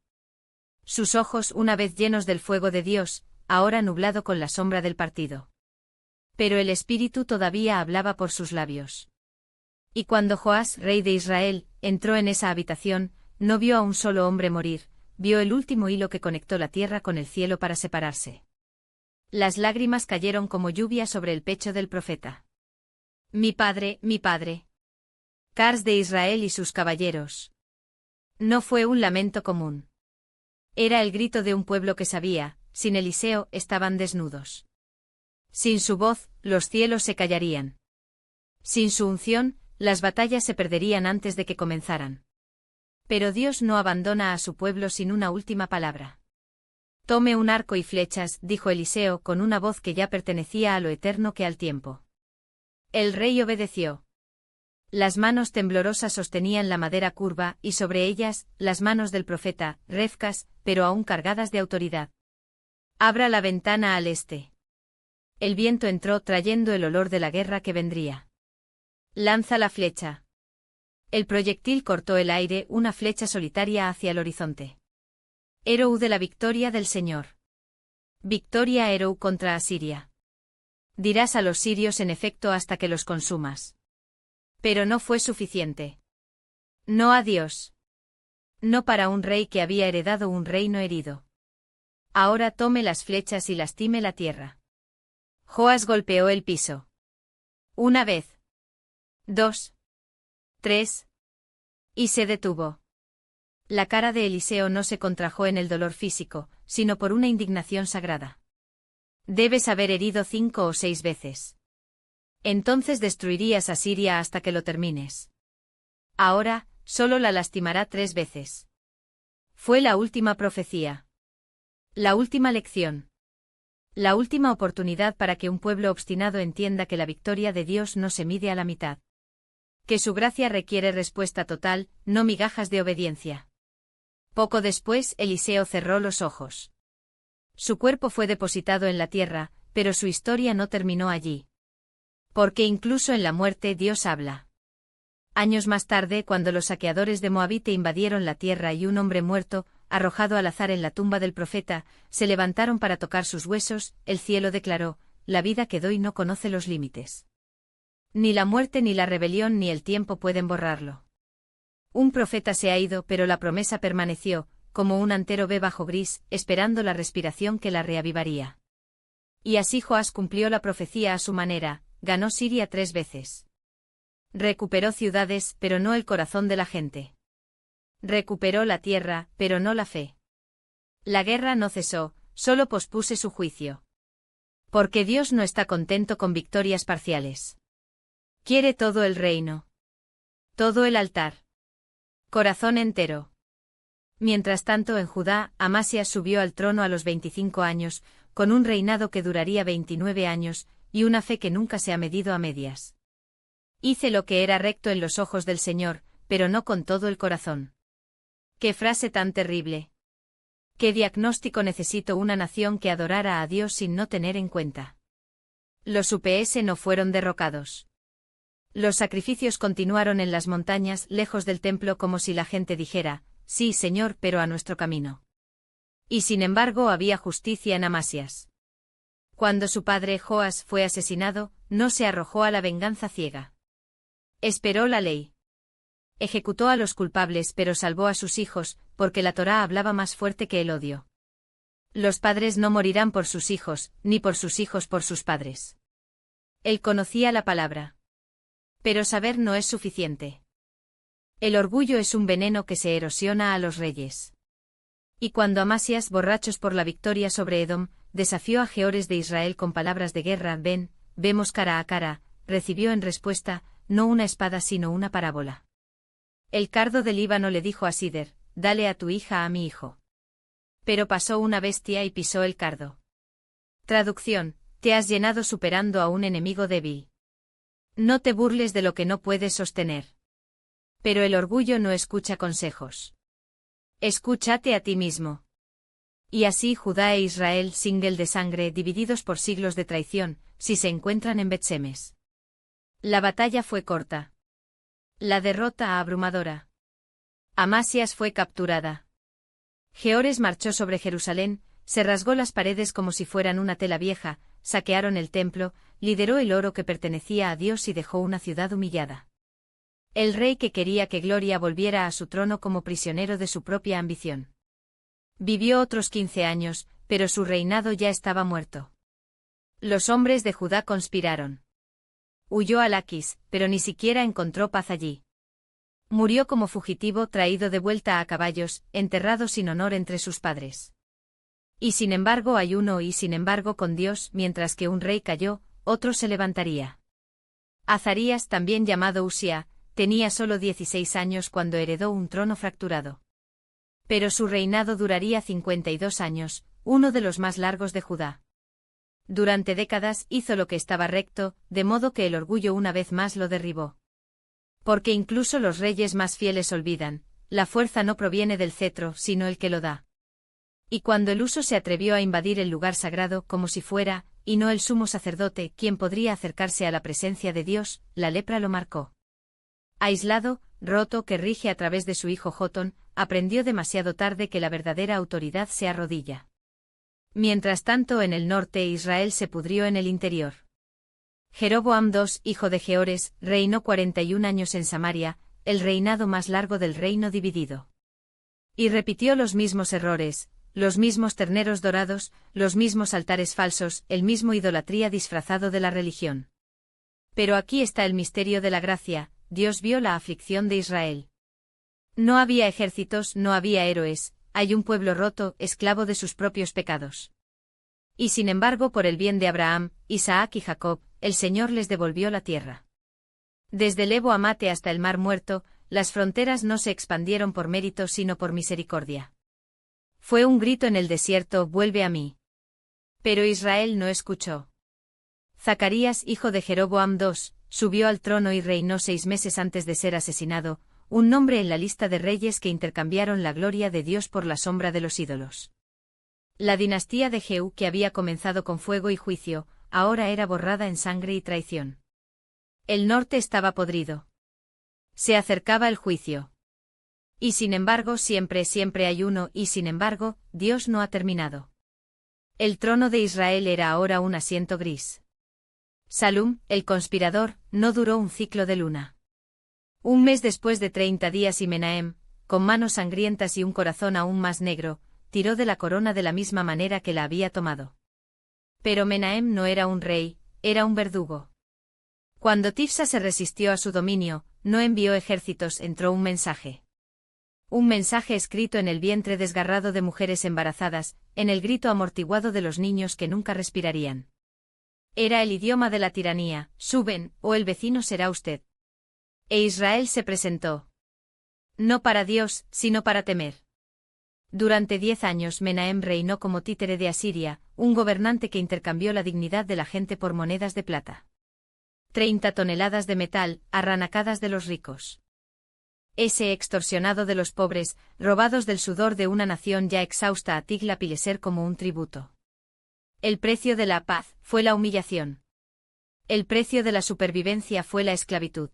Sus ojos, una vez llenos del fuego de Dios, ahora nublado con la sombra del partido. Pero el Espíritu todavía hablaba por sus labios. Y cuando Joás, rey de Israel, entró en esa habitación, no vio a un solo hombre morir, vio el último hilo que conectó la tierra con el cielo para separarse. Las lágrimas cayeron como lluvia sobre el pecho del profeta. Mi padre, Cars de Israel y sus caballeros. No fue un lamento común. Era el grito de un pueblo que sabía, sin Eliseo, estaban desnudos. Sin su voz, los cielos se callarían. Sin su unción, las batallas se perderían antes de que comenzaran. Pero Dios no abandona a su pueblo sin una última palabra. Tome un arco y flechas, dijo Eliseo con una voz que ya pertenecía a lo eterno que al tiempo. El rey obedeció. Las manos temblorosas sostenían la madera curva, y sobre ellas, las manos del profeta, refcas, pero aún cargadas de autoridad. Abra la ventana al este. El viento entró trayendo el olor de la guerra que vendría. Lanza la flecha. El proyectil cortó el aire, una flecha solitaria hacia el horizonte. Héroe de la victoria del Señor. Victoria héroe contra Asiria. Dirás a los sirios en efecto hasta que los consumas. Pero no fue suficiente. No a Dios. No para un rey que había heredado un reino herido. Ahora tome las flechas y lastime la tierra. Joás golpeó el piso. Una vez. 2. 3. Y se detuvo. La cara de Eliseo no se contrajo en el dolor físico, sino por una indignación sagrada. Debes haber herido 5 o 6 veces. Entonces destruirías a Siria hasta que lo termines. Ahora, solo la lastimará 3 veces. Fue la última profecía. La última lección. La última oportunidad para que un pueblo obstinado entienda que la victoria de Dios no se mide a la mitad. Que su gracia requiere respuesta total, no migajas de obediencia. Poco después, Eliseo cerró los ojos. Su cuerpo fue depositado en la tierra, pero su historia no terminó allí. Porque incluso en la muerte Dios habla. Años más tarde, cuando los saqueadores de Moabite invadieron la tierra y un hombre muerto, arrojado al azar en la tumba del profeta, se levantaron para tocar sus huesos, el cielo declaró: la vida que doy no conoce los límites. Ni la muerte ni la rebelión ni el tiempo pueden borrarlo. Un profeta se ha ido, pero la promesa permaneció, como un antero ve bajo gris, esperando la respiración que la reavivaría. Y así Joás cumplió la profecía a su manera, ganó Siria 3 veces. Recuperó ciudades, pero no el corazón de la gente. Recuperó la tierra, pero no la fe. La guerra no cesó, solo pospuse su juicio. Porque Dios no está contento con victorias parciales. Quiere todo el reino. Todo el altar. Corazón entero. Mientras tanto en Judá, Amasías subió al trono a los 25 años, con un reinado que duraría 29 años, y una fe que nunca se ha medido a medias. Hice lo que era recto en los ojos del Señor, pero no con todo el corazón. ¡Qué frase tan terrible! ¿Qué diagnóstico necesitó una nación que adorara a Dios sin no tener en cuenta? Los UPS no fueron derrocados. Los sacrificios continuaron en las montañas, lejos del templo, como si la gente dijera: sí, Señor, pero a nuestro camino. Y sin embargo había justicia en Amasías. Cuando su padre Joás fue asesinado, no se arrojó a la venganza ciega. Esperó la ley. Ejecutó a los culpables, pero salvó a sus hijos, porque la Torá hablaba más fuerte que el odio. Los padres no morirán por sus hijos, ni por sus hijos por sus padres. Él conocía la palabra. Pero saber no es suficiente. El orgullo es un veneno que se erosiona a los reyes. Y cuando Amasías, borrachos por la victoria sobre Edom, desafió a Jeores de Israel con palabras de guerra: ven, vemos cara a cara, recibió en respuesta, no una espada sino una parábola. El cardo del Líbano le dijo a Sider: dale a tu hija a mi hijo. Pero pasó una bestia y pisó el cardo. Traducción: te has llenado superando a un enemigo débil. No te burles de lo que no puedes sostener. Pero el orgullo no escucha consejos. Escúchate a ti mismo. Y así Judá e Israel, single de sangre, divididos por siglos de traición, si se encuentran en Bet-Semes. La batalla fue corta. La derrota abrumadora. Amasías fue capturada. Jeores marchó sobre Jerusalén, se rasgó las paredes como si fueran una tela vieja, saquearon el templo, lideró el oro que pertenecía a Dios y dejó una ciudad humillada. El rey que quería que Gloria volviera a su trono como prisionero de su propia ambición. Vivió otros 15 años, pero su reinado ya estaba muerto. Los hombres de Judá conspiraron. Huyó a Laquis, pero ni siquiera encontró paz allí. Murió como fugitivo, traído de vuelta a caballos, enterrado sin honor entre sus padres. Y sin embargo hay uno, y sin embargo con Dios, mientras que un rey cayó, otro se levantaría. Azarías, también llamado Usía, tenía solo 16 años cuando heredó un trono fracturado. Pero su reinado duraría 52 años, uno de los más largos de Judá. Durante décadas hizo lo que estaba recto, de modo que el orgullo una vez más lo derribó. Porque incluso los reyes más fieles olvidan: la fuerza no proviene del cetro, sino el que lo da. Y cuando el uso se atrevió a invadir el lugar sagrado como si fuera, y no el sumo sacerdote, quien podría acercarse a la presencia de Dios, la lepra lo marcó. Aislado, roto, que rige a través de su hijo Jotón, aprendió demasiado tarde que la verdadera autoridad se arrodilla. Mientras tanto en el norte Israel se pudrió en el interior. Jeroboam II, hijo de Jeores, reinó 41 años en Samaria, el reinado más largo del reino dividido. Y repitió los mismos errores, los mismos terneros dorados, los mismos altares falsos, el mismo idolatría disfrazado de la religión. Pero aquí está el misterio de la gracia: Dios vio la aflicción de Israel. No había ejércitos, no había héroes, hay un pueblo roto, esclavo de sus propios pecados. Y sin embargo, por el bien de Abraham, Isaac y Jacob, el Señor les devolvió la tierra. Desde Lebo Amate hasta el Mar Muerto, las fronteras no se expandieron por mérito sino por misericordia. Fue un grito en el desierto, vuelve a mí. Pero Israel no escuchó. Zacarías, hijo de Jeroboam II, subió al trono y reinó 6 meses antes de ser asesinado, un nombre en la lista de reyes que intercambiaron la gloria de Dios por la sombra de los ídolos. La dinastía de Jehú, que había comenzado con fuego y juicio, ahora era borrada en sangre y traición. El norte estaba podrido. Se acercaba el juicio. Y sin embargo, siempre hay uno, y sin embargo, Dios no ha terminado. El trono de Israel era ahora un asiento gris. Salum, el conspirador, no duró un ciclo de luna. Un mes después de 30 días y Menahem, con manos sangrientas y un corazón aún más negro, tiró de la corona de la misma manera que la había tomado. Pero Menahem no era un rey, era un verdugo. Cuando Tifsa se resistió a su dominio, no envió ejércitos, entró un mensaje. Un mensaje escrito en el vientre desgarrado de mujeres embarazadas, en el grito amortiguado de los niños que nunca respirarían. Era el idioma de la tiranía, suben, o el vecino será usted. E Israel se presentó. No para Dios, sino para temer. Durante 10 años Menahem reinó como títere de Asiria, un gobernante que intercambió la dignidad de la gente por monedas de plata. 30 toneladas de metal, arranacadas de los ricos. Ese extorsionado de los pobres, robados del sudor de una nación ya exhausta a Tigla-Pileser como un tributo. El precio de la paz fue la humillación. El precio de la supervivencia fue la esclavitud.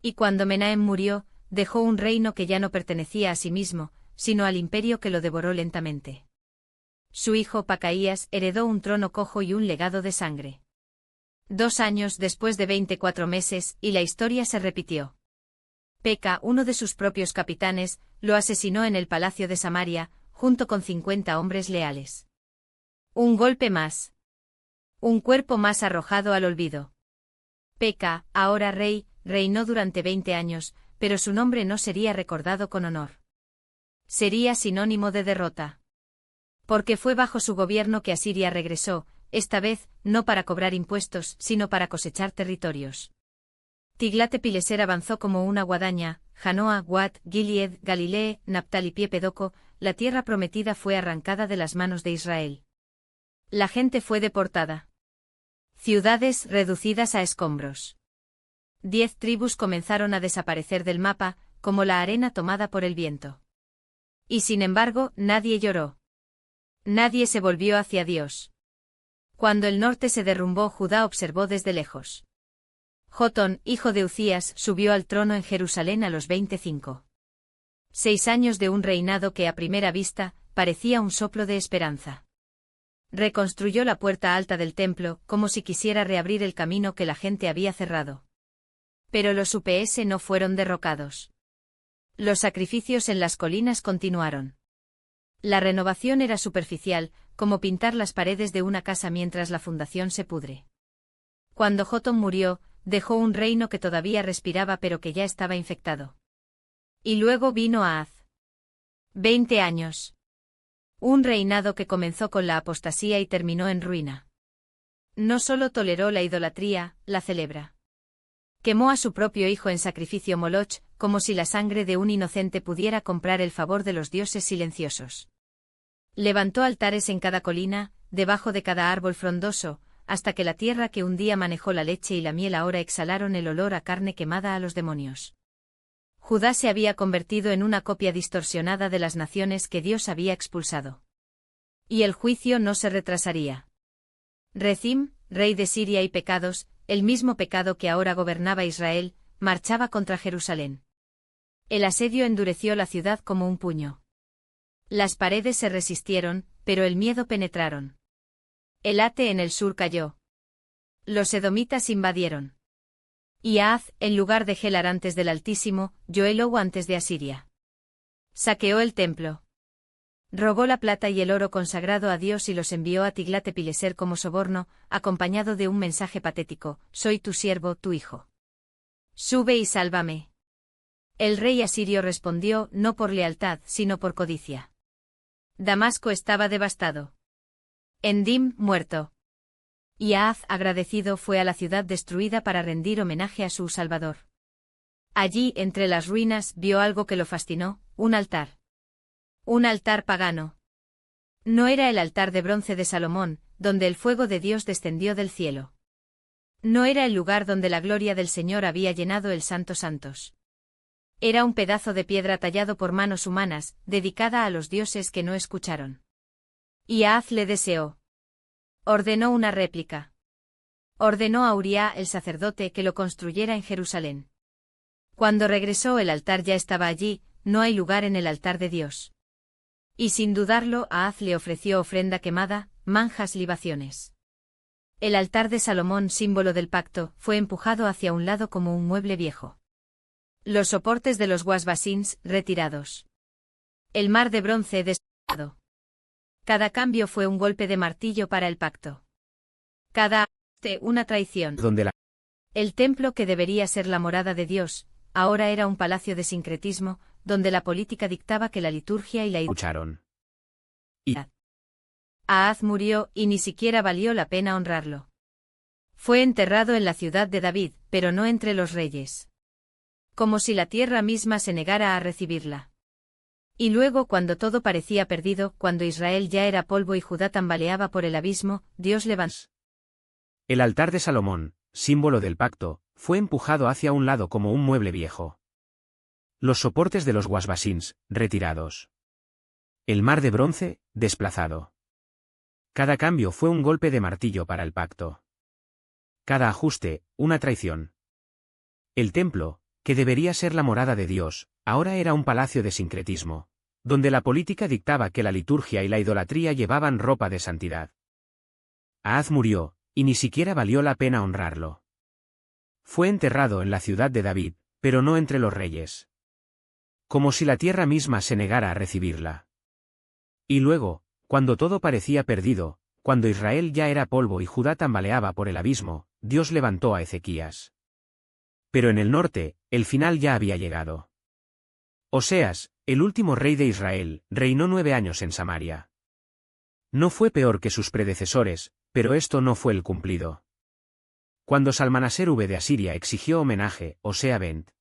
Y cuando Menahem murió, dejó un reino que ya no pertenecía a sí mismo, sino al imperio que lo devoró lentamente. Su hijo Pacaías heredó un trono cojo y un legado de sangre. 2 años después de 24 meses, y la historia se repitió. Peca, uno de sus propios capitanes, lo asesinó en el palacio de Samaria, junto con 50 hombres leales. Un golpe más. Un cuerpo más arrojado al olvido. Peca, ahora rey, reinó durante 20 años, pero su nombre no sería recordado con honor. Sería sinónimo de derrota. Porque fue bajo su gobierno que Asiria regresó, esta vez, no para cobrar impuestos, sino para cosechar territorios. Tiglat-Pileser avanzó como una guadaña, Janoa, Guat, Gilead, Galilee, Naphtali, Pie-Pedoco, la tierra prometida fue arrancada de las manos de Israel. La gente fue deportada. Ciudades reducidas a escombros. 10 tribus comenzaron a desaparecer del mapa, como la arena tomada por el viento. Y sin embargo, nadie lloró. Nadie se volvió hacia Dios. Cuando el norte se derrumbó, Judá observó desde lejos. Jotón, hijo de Ucías, subió al trono en Jerusalén a los 25. 6 años de un reinado que a primera vista, parecía un soplo de esperanza. Reconstruyó la puerta alta del templo, como si quisiera reabrir el camino que la gente había cerrado. Pero los UPS no fueron derrocados. Los sacrificios en las colinas continuaron. La renovación era superficial, como pintar las paredes de una casa mientras la fundación se pudre. Cuando Jotón murió, dejó un reino que todavía respiraba pero que ya estaba infectado. Y luego vino Ahaz. 20 años. Un reinado que comenzó con la apostasía y terminó en ruina. No solo toleró la idolatría, la celebra. Quemó a su propio hijo en sacrificio Moloch, como si la sangre de un inocente pudiera comprar el favor de los dioses silenciosos. Levantó altares en cada colina, debajo de cada árbol frondoso, hasta que la tierra que un día manejó la leche y la miel ahora exhalaron el olor a carne quemada a los demonios. Judá se había convertido en una copia distorsionada de las naciones que Dios había expulsado. Y el juicio no se retrasaría. Rezim, rey de Siria y pecados, el mismo pecado que ahora gobernaba Israel, marchaba contra Jerusalén. El asedio endureció la ciudad como un puño. Las paredes se resistieron, pero el miedo penetraron. Elate en el sur cayó. Los edomitas invadieron. Y Ahaz, en lugar de Gelar antes del Altísimo, Joelou antes de Asiria. Saqueó el templo. Robó la plata y el oro consagrado a Dios y los envió a Tiglat-Pileser como soborno, acompañado de un mensaje patético: soy tu siervo, tu hijo. Sube y sálvame. El rey asirio respondió no por lealtad sino por codicia. Damasco estaba devastado. Endim, muerto. Y Ahaz, agradecido, fue a la ciudad destruida para rendir homenaje a su Salvador. Allí, entre las ruinas, vio algo que lo fascinó, un altar. Un altar pagano. No era el altar de bronce de Salomón, donde el fuego de Dios descendió del cielo. No era el lugar donde la gloria del Señor había llenado el Santo Santos. Era un pedazo de piedra tallado por manos humanas, dedicada a los dioses que no escucharon. Y Ahaz le deseó. Ordenó una réplica. Ordenó a Uriah el sacerdote que lo construyera en Jerusalén. Cuando regresó el altar ya estaba allí, no hay lugar en el altar de Dios. Y sin dudarlo, Ahaz le ofreció ofrenda quemada, manjas, libaciones. El altar de Salomón, símbolo del pacto, fue empujado hacia un lado como un mueble viejo. Los soportes de los guasbasins, retirados. El mar de bronce despejado. Cada cambio fue un golpe de martillo para el pacto. Cada una traición. El templo que debería ser la morada de Dios, ahora era un palacio de sincretismo, donde la política dictaba que la liturgia y la escucharon. Ahaz murió y ni siquiera valió la pena honrarlo. Fue enterrado en la ciudad de David, pero no entre los reyes. Como si la tierra misma se negara a recibirla. Y luego, cuando todo parecía perdido, cuando Israel ya era polvo y Judá tambaleaba por el abismo, Dios levantó. El altar de Salomón, símbolo del pacto, fue empujado hacia un lado como un mueble viejo. Los soportes de los guasbasins, retirados. El mar de bronce, desplazado. Cada cambio fue un golpe de martillo para el pacto. Cada ajuste, una traición. El templo, que debería ser la morada de Dios, ahora era un palacio de sincretismo, donde la política dictaba que la liturgia y la idolatría llevaban ropa de santidad. Ahaz murió, y ni siquiera valió la pena honrarlo. Fue enterrado en la ciudad de David, pero no entre los reyes. Como si la tierra misma se negara a recibirla. Y luego, cuando todo parecía perdido, cuando Israel ya era polvo y Judá tambaleaba por el abismo, Dios levantó a Ezequías. Pero en el norte, el final ya había llegado. Oseas, el último rey de Israel, reinó 9 años en Samaria. No fue peor que sus predecesores, pero esto no fue el cumplido. Cuando Salmanaser V de Asiria exigió homenaje, Osea Bent.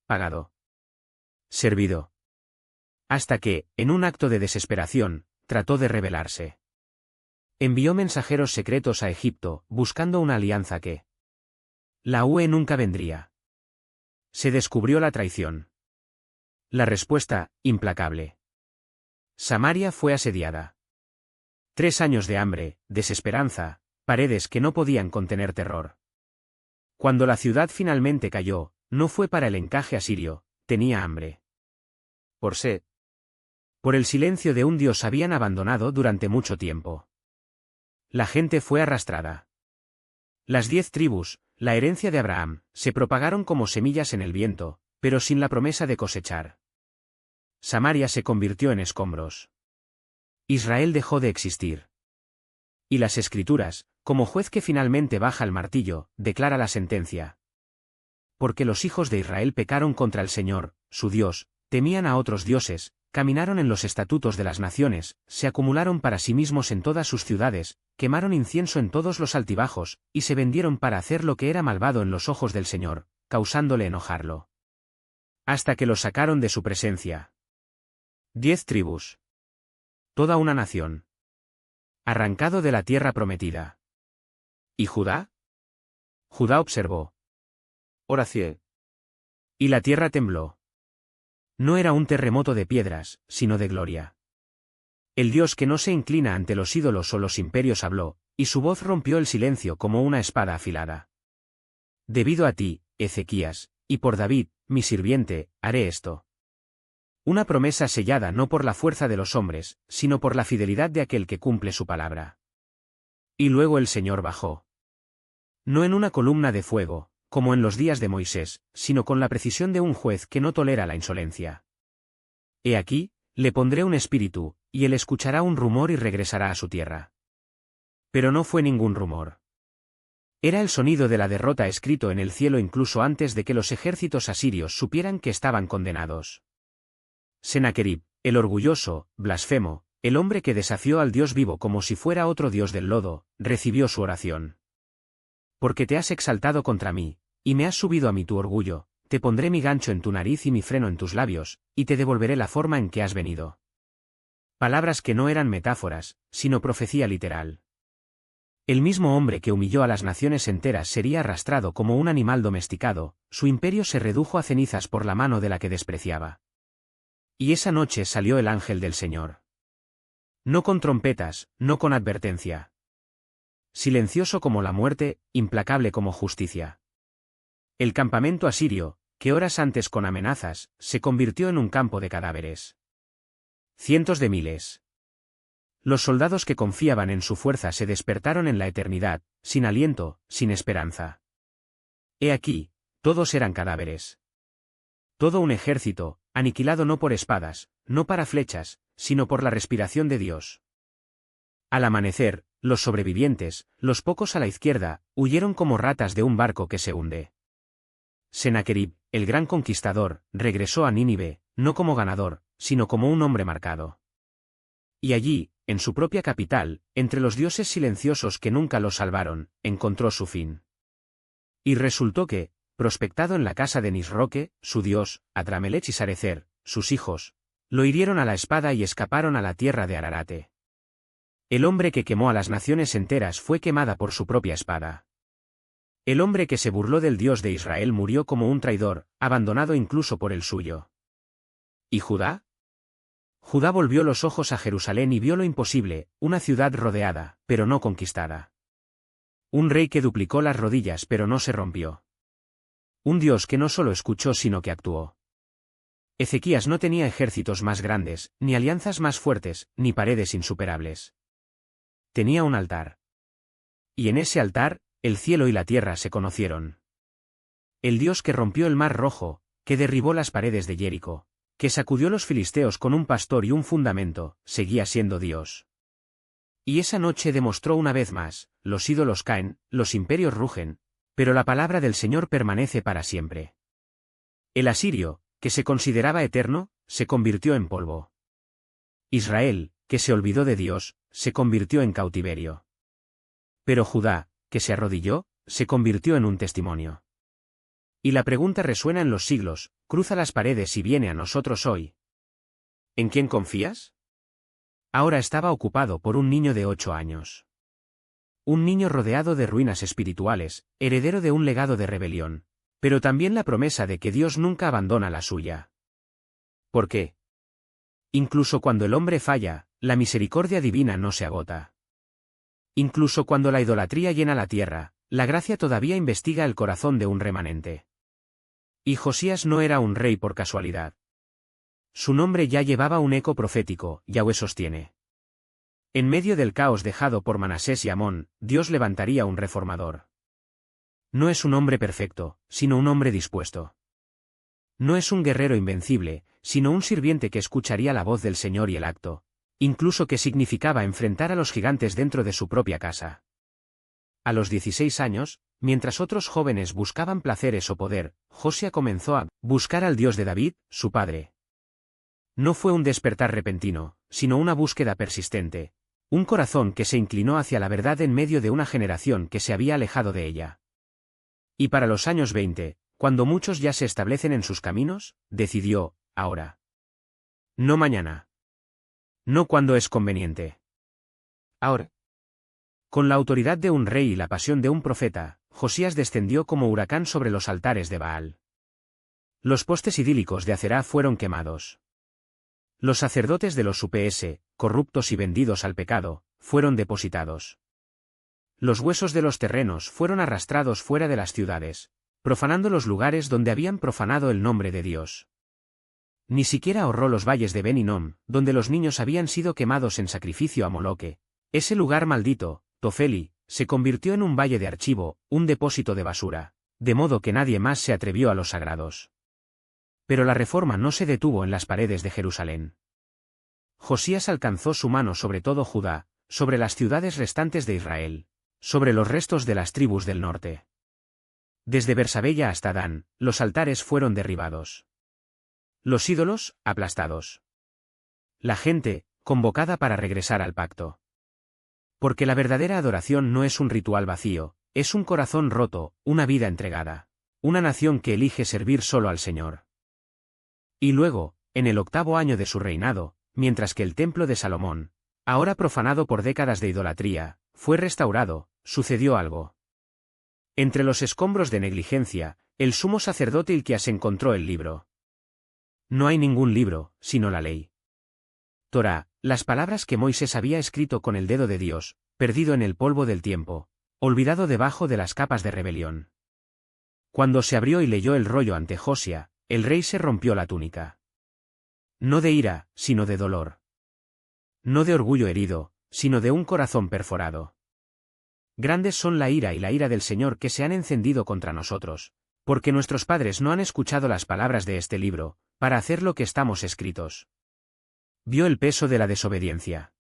Pagado. Servido. Hasta que, en un acto de desesperación, trató de rebelarse. Envió mensajeros secretos a Egipto, buscando una alianza que la UE nunca vendría. Se descubrió la traición. La respuesta, implacable. Samaria fue asediada. 3 años de hambre, desesperanza, paredes que no podían contener terror. Cuando la ciudad finalmente cayó, no fue para el encaje asirio, tenía hambre. Por sed. Por el silencio de un Dios habían abandonado durante mucho tiempo. La gente fue arrastrada. Las 10 tribus, la herencia de Abraham, se propagaron como semillas en el viento, pero sin la promesa de cosechar. Samaria se convirtió en escombros. Israel dejó de existir. Y las Escrituras, como juez que finalmente baja el martillo, declara la sentencia. Porque los hijos de Israel pecaron contra el Señor, su Dios, temían a otros dioses, caminaron en los estatutos de las naciones, se acumularon para sí mismos en todas sus ciudades, quemaron incienso en todos los altibajos, y se vendieron para hacer lo que era malvado en los ojos del Señor, causándole enojarlo. Hasta que lo sacaron de su presencia. 10 tribus. Toda una nación. Arrancado de la tierra prometida. ¿Y Judá? Judá observó. Oració. Y la tierra tembló. No era un terremoto de piedras, sino de gloria. El Dios que no se inclina ante los ídolos o los imperios habló, y su voz rompió el silencio como una espada afilada. Debido a ti, Ezequías, y por David, mi sirviente, haré esto. Una promesa sellada no por la fuerza de los hombres, sino por la fidelidad de aquel que cumple su palabra. Y luego el Señor bajó. No en una columna de fuego, como en los días de Moisés, sino con la precisión de un juez que no tolera la insolencia. He aquí, le pondré un espíritu, y él escuchará un rumor y regresará a su tierra. Pero no fue ningún rumor. Era el sonido de la derrota escrito en el cielo incluso antes de que los ejércitos asirios supieran que estaban condenados. Sennacherib, el orgulloso, blasfemo, el hombre que desafió al Dios vivo como si fuera otro Dios del lodo, recibió su oración. Porque te has exaltado contra mí, y me has subido a mí tu orgullo, te pondré mi gancho en tu nariz y mi freno en tus labios, y te devolveré la forma en que has venido. Palabras que no eran metáforas, sino profecía literal. El mismo hombre que humilló a las naciones enteras sería arrastrado como un animal domesticado, su imperio se redujo a cenizas por la mano de la que despreciaba. Y esa noche salió el ángel del Señor. No con trompetas, no con advertencia. Silencioso como la muerte, implacable como justicia. El campamento asirio, que horas antes con amenazas, se convirtió en un campo de cadáveres. Cientos de miles. Los soldados que confiaban en su fuerza se despertaron en la eternidad, sin aliento, sin esperanza. He aquí, todos eran cadáveres. Todo un ejército, aniquilado no por espadas, no para flechas, sino por la respiración de Dios. Al amanecer, los sobrevivientes, los pocos a la izquierda, huyeron como ratas de un barco que se hunde. Sennacherib, el gran conquistador, regresó a Nínive, no como ganador, sino como un hombre marcado. Y allí, en su propia capital, entre los dioses silenciosos que nunca lo salvaron, encontró su fin. Y resultó que, prospectado en la casa de Nisroque, su dios, Adramelech y Sarecer, sus hijos, lo hirieron a la espada y escaparon a la tierra de Ararate. El hombre que quemó a las naciones enteras fue quemada por su propia espada. El hombre que se burló del Dios de Israel murió como un traidor, abandonado incluso por el suyo. ¿Y Judá? Judá volvió los ojos a Jerusalén y vio lo imposible, una ciudad rodeada, pero no conquistada. Un rey que duplicó las rodillas pero no se rompió. Un Dios que no solo escuchó sino que actuó. Ezequías no tenía ejércitos más grandes, ni alianzas más fuertes, ni paredes insuperables. Tenía un altar. Y en ese altar, el cielo y la tierra se conocieron. El Dios que rompió el mar rojo, que derribó las paredes de Jericó, que sacudió los filisteos con un pastor y un fundamento, seguía siendo Dios. Y esa noche demostró una vez más, los ídolos caen, los imperios rugen, pero la palabra del Señor permanece para siempre. El asirio, que se consideraba eterno, se convirtió en polvo. Israel, que se olvidó de Dios, se convirtió en cautiverio. Pero Judá, que se arrodilló, se convirtió en un testimonio. Y la pregunta resuena en los siglos, cruza las paredes y viene a nosotros hoy. ¿En quién confías? Ahora estaba ocupado por un niño de 8 años. Un niño rodeado de ruinas espirituales, heredero de un legado de rebelión, pero también la promesa de que Dios nunca abandona la suya. ¿Por qué? Incluso cuando el hombre falla, la misericordia divina no se agota. Incluso cuando la idolatría llena la tierra, la gracia todavía investiga el corazón de un remanente. Y Josías no era un rey por casualidad. Su nombre ya llevaba un eco profético, Yahweh sostiene. En medio del caos dejado por Manasés y Amón, Dios levantaría un reformador. No es un hombre perfecto, sino un hombre dispuesto. No es un guerrero invencible, sino un sirviente que escucharía la voz del Señor y el acto, incluso que significaba enfrentar a los gigantes dentro de su propia casa. A los 16 años, mientras otros jóvenes buscaban placeres o poder, Josías comenzó a buscar al Dios de David, su padre. No fue un despertar repentino, sino una búsqueda persistente, un corazón que se inclinó hacia la verdad en medio de una generación que se había alejado de ella. Y para los años 20, cuando muchos ya se establecen en sus caminos, decidió, ahora. No mañana. No cuando es conveniente. Ahora. Con la autoridad de un rey y la pasión de un profeta, Josías descendió como huracán sobre los altares de Baal. Los postes idílicos de Acerá fueron quemados. Los sacerdotes de los UPS, corruptos y vendidos al pecado, fueron depositados. Los huesos de los terrenos fueron arrastrados fuera de las ciudades, profanando los lugares donde habían profanado el nombre de Dios. Ni siquiera ahorró los valles de Ben Hinnom, donde los niños habían sido quemados en sacrificio a Moloque. Ese lugar maldito, Tofeli, se convirtió en un valle de archivo, un depósito de basura, de modo que nadie más se atrevió a los sagrados. Pero la reforma no se detuvo en las paredes de Jerusalén. Josías alcanzó su mano sobre todo Judá, sobre las ciudades restantes de Israel, sobre los restos de las tribus del norte. Desde Bersabella hasta Dan, los altares fueron derribados. Los ídolos, aplastados. La gente, convocada para regresar al pacto. Porque la verdadera adoración no es un ritual vacío, es un corazón roto, una vida entregada. Una nación que elige servir solo al Señor. Y luego, en el 8º año de su reinado, mientras que el templo de Salomón, ahora profanado por décadas de idolatría, fue restaurado, sucedió algo. Entre los escombros de negligencia, el sumo sacerdote Hilquías encontró el libro. No hay ningún libro, sino la ley. Torá, las palabras que Moisés había escrito con el dedo de Dios, perdido en el polvo del tiempo, olvidado debajo de las capas de rebelión. Cuando se abrió y leyó el rollo ante Josia, el rey se rompió la túnica. No de ira, sino de dolor. No de orgullo herido, sino de un corazón perforado. Grandes son la ira y la ira del Señor que se han encendido contra nosotros, porque nuestros padres no han escuchado las palabras de este libro, para hacer lo que estamos escritos. Vio el peso de la desobediencia.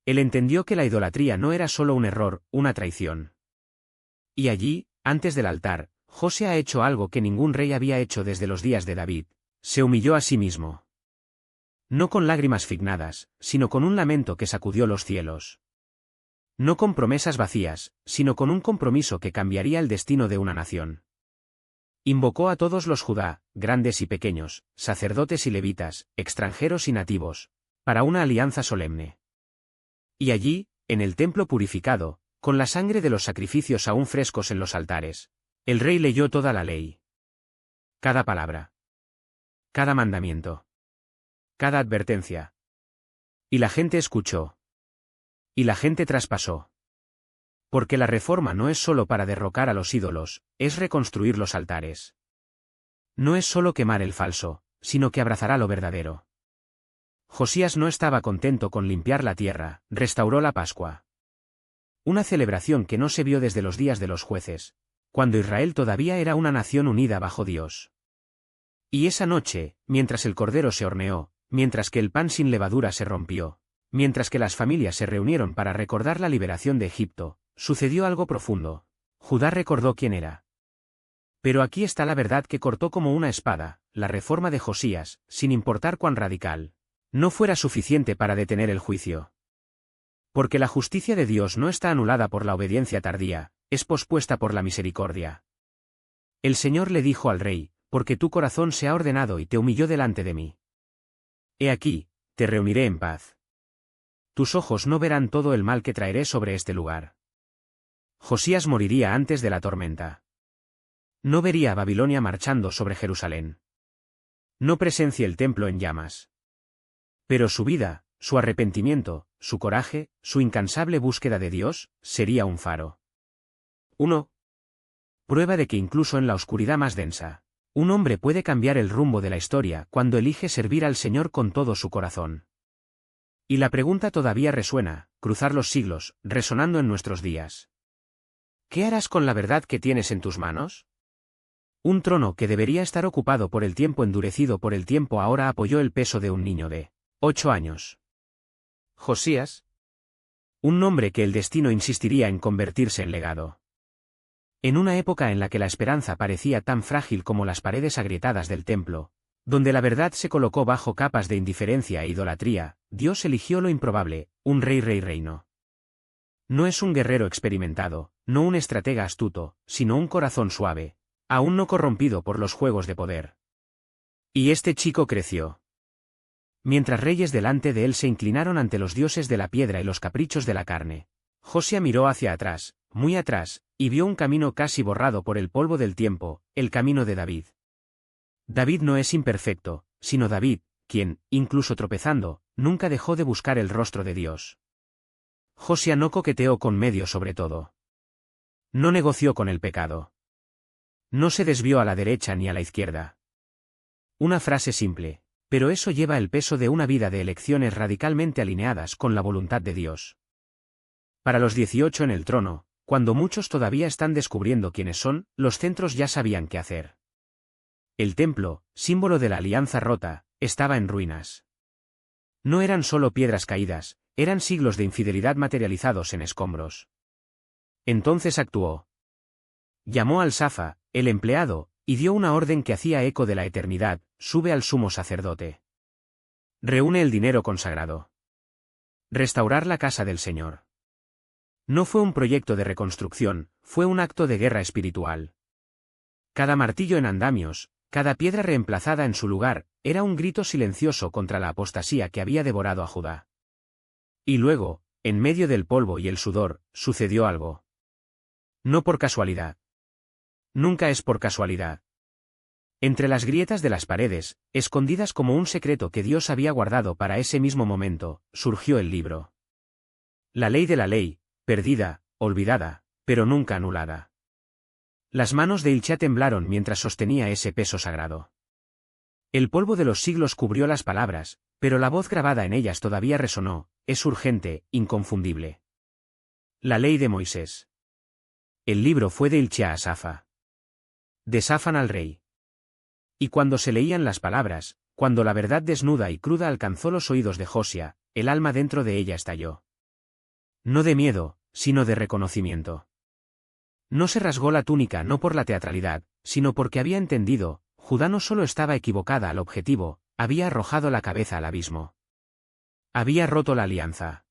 Él entendió que la idolatría no era solo un error, una traición. Y allí, antes del altar, José ha hecho algo que ningún rey había hecho desde los días de David, se humilló a sí mismo. No con lágrimas fignadas, sino con un lamento que sacudió los cielos. No con promesas vacías, sino con un compromiso que cambiaría el destino de una nación. Invocó a todos los Judá, grandes y pequeños, sacerdotes y levitas, extranjeros y nativos, para una alianza solemne. Y allí, en el templo purificado, con la sangre de los sacrificios aún frescos en los altares, el rey leyó toda la ley. Cada palabra. Cada mandamiento. Cada advertencia. Y la gente escuchó. Y la gente traspasó. Porque la reforma no es solo para derrocar a los ídolos, es reconstruir los altares. No es solo quemar el falso, sino que abrazará lo verdadero. Josías no estaba contento con limpiar la tierra, restauró la Pascua. Una celebración que no se vio desde los días de los jueces, cuando Israel todavía era una nación unida bajo Dios. Y esa noche, mientras el cordero se horneó, mientras que el pan sin levadura se rompió, mientras que las familias se reunieron para recordar la liberación de Egipto, sucedió algo profundo. Judá recordó quién era. Pero aquí está la verdad que cortó como una espada, la reforma de Josías, sin importar cuán radical, no fuera suficiente para detener el juicio. Porque la justicia de Dios no está anulada por la obediencia tardía, es pospuesta por la misericordia. El Señor le dijo al rey, porque tu corazón se ha ordenado y te humilló delante de mí. He aquí, te reuniré en paz. Tus ojos no verán todo el mal que traeré sobre este lugar. Josías moriría antes de la tormenta. No vería a Babilonia marchando sobre Jerusalén. No presencia el templo en llamas. Pero su vida, su arrepentimiento, su coraje, su incansable búsqueda de Dios, sería un faro. 1. Prueba de que incluso en la oscuridad más densa, un hombre puede cambiar el rumbo de la historia cuando elige servir al Señor con todo su corazón. Y la pregunta todavía resuena, cruzar los siglos, resonando en nuestros días. ¿Qué harás con la verdad que tienes en tus manos? Un trono que debería estar ocupado por el tiempo endurecido por el tiempo ahora apoyó el peso de un niño de 8 años. Josías. Un nombre que el destino insistiría en convertirse en legado. En una época en la que la esperanza parecía tan frágil como las paredes agrietadas del templo, donde la verdad se colocó bajo capas de indiferencia e idolatría, Dios eligió lo improbable, un rey reino. No es un guerrero experimentado, no un estratega astuto, sino un corazón suave, aún no corrompido por los juegos de poder. Y este chico creció. Mientras reyes delante de él se inclinaron ante los dioses de la piedra y los caprichos de la carne, Josías miró hacia atrás, muy atrás, y vio un camino casi borrado por el polvo del tiempo, el camino de David. David no es imperfecto, sino David, quien, incluso tropezando, nunca dejó de buscar el rostro de Dios. Josías no coqueteó con medio sobre todo. No negoció con el pecado. No se desvió a la derecha ni a la izquierda. Una frase simple, pero eso lleva el peso de una vida de elecciones radicalmente alineadas con la voluntad de Dios. Para los 18 en el trono, cuando muchos todavía están descubriendo quiénes son, los centros ya sabían qué hacer. El templo, símbolo de la alianza rota, estaba en ruinas. No eran solo piedras caídas, eran siglos de infidelidad materializados en escombros. Entonces actuó. Llamó al Safa, el empleado, y dio una orden que hacía eco de la eternidad: sube al sumo sacerdote. Reúne el dinero consagrado. Restaurar la casa del Señor. No fue un proyecto de reconstrucción, fue un acto de guerra espiritual. Cada martillo en andamios, cada piedra reemplazada en su lugar, era un grito silencioso contra la apostasía que había devorado a Judá. Y luego, en medio del polvo y el sudor, sucedió algo. No por casualidad. Nunca es por casualidad. Entre las grietas de las paredes, escondidas como un secreto que Dios había guardado para ese mismo momento, surgió el libro. La ley de la ley, perdida, olvidada, pero nunca anulada. Las manos de Hilchá temblaron mientras sostenía ese peso sagrado. El polvo de los siglos cubrió las palabras, pero la voz grabada en ellas todavía resonó: es urgente, inconfundible. La ley de Moisés. El libro fue de Hilchá a Safa. De Safán al rey. Y cuando se leían las palabras, cuando la verdad desnuda y cruda alcanzó los oídos de Josia, el alma dentro de ella estalló. No de miedo, sino de reconocimiento. No se rasgó la túnica no por la teatralidad, sino porque había entendido: Judá no solo estaba equivocada al objetivo, había arrojado la cabeza al abismo. Había roto la alianza.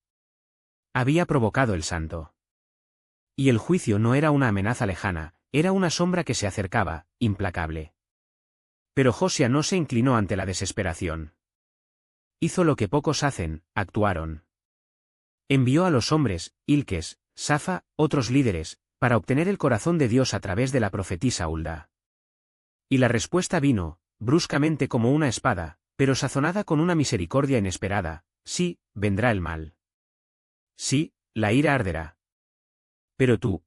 Había provocado el santo. Y el juicio no era una amenaza lejana, era una sombra que se acercaba, implacable. Pero Josia no se inclinó ante la desesperación. Hizo lo que pocos hacen: actuaron. Envió a los hombres, Hilques, Safa, otros líderes, para obtener el corazón de Dios a través de la profetisa Hulda. Y la respuesta vino, bruscamente como una espada, pero sazonada con una misericordia inesperada: sí, vendrá el mal. Sí, la ira arderá. Pero tú,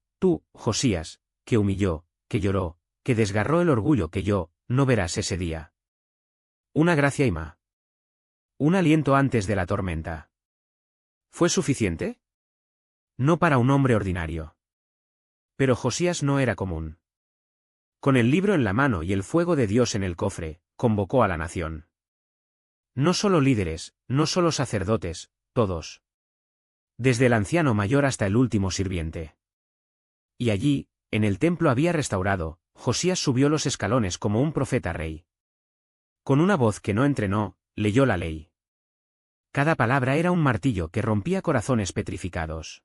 Josías, que humilló, que lloró, que desgarró el orgullo que yo, no verás ese día. Una gracia ima. Un aliento antes de la tormenta. ¿Fue suficiente? No para un hombre ordinario. Pero Josías no era común. Con el libro en la mano y el fuego de Dios en el cofre, convocó a la nación. No solo líderes, no solo sacerdotes, todos. Desde el anciano mayor hasta el último sirviente. Y allí, en el templo había restaurado, Josías subió los escalones como un profeta rey. Con una voz que no entrenó, leyó la ley. Cada palabra era un martillo que rompía corazones petrificados.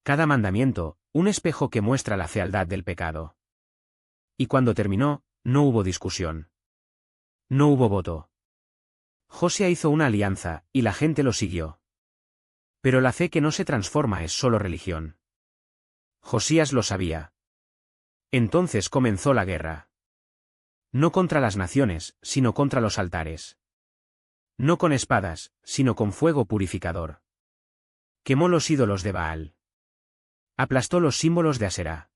Cada mandamiento, un espejo que muestra la fealdad del pecado. Y cuando terminó, no hubo discusión. No hubo voto. Josia hizo una alianza, y la gente lo siguió. Pero la fe que no se transforma es solo religión. Josías lo sabía. Entonces comenzó la guerra. No contra las naciones, sino contra los altares. No con espadas, sino con fuego purificador. Quemó los ídolos de Baal. Aplastó los símbolos de Aserá.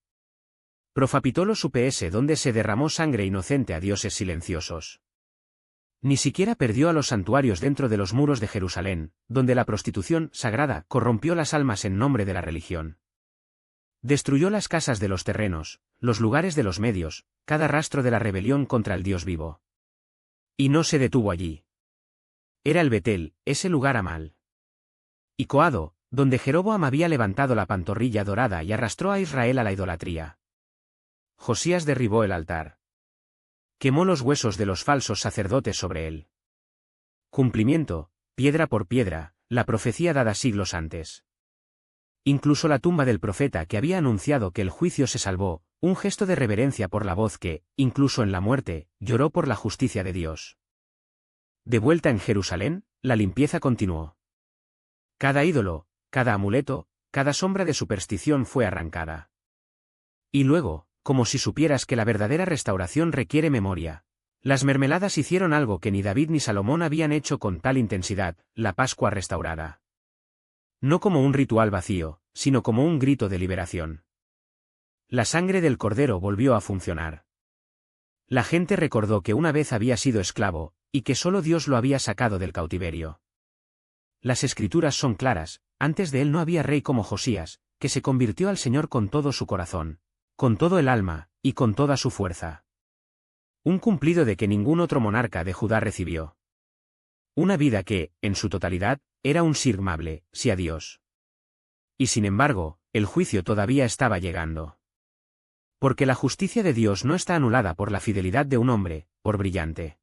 Profapitó los UPS donde se derramó sangre inocente a dioses silenciosos. Ni siquiera perdió a los santuarios dentro de los muros de Jerusalén, donde la prostitución sagrada corrompió las almas en nombre de la religión. Destruyó las casas de los terrenos, los lugares de los medios, cada rastro de la rebelión contra el Dios vivo. Y no se detuvo allí. Era el Betel, ese lugar Amal. Y Coado, donde Jeroboam había levantado la pantorrilla dorada y arrastró a Israel a la idolatría. Josías derribó el altar. Quemó los huesos de los falsos sacerdotes sobre él. Cumplimiento, piedra por piedra, la profecía dada siglos antes. Incluso la tumba del profeta que había anunciado que el juicio se salvó, un gesto de reverencia por la voz que, incluso en la muerte, lloró por la justicia de Dios. De vuelta en Jerusalén, la limpieza continuó. Cada ídolo, cada amuleto, cada sombra de superstición fue arrancada. Y luego, como si supieras que la verdadera restauración requiere memoria, las mermeladas hicieron algo que ni David ni Salomón habían hecho con tal intensidad: la Pascua restaurada. No como un ritual vacío, sino como un grito de liberación. La sangre del cordero volvió a funcionar. La gente recordó que una vez había sido esclavo, y que solo Dios lo había sacado del cautiverio. Las escrituras son claras: antes de él no había rey como Josías, que se convirtió al Señor con todo su corazón, con todo el alma, y con toda su fuerza. Un cumplido de que ningún otro monarca de Judá recibió. Una vida que, en su totalidad, era un sirmable, sí a Dios. Y sin embargo, el juicio todavía estaba llegando. Porque la justicia de Dios no está anulada por la fidelidad de un hombre, por brillante.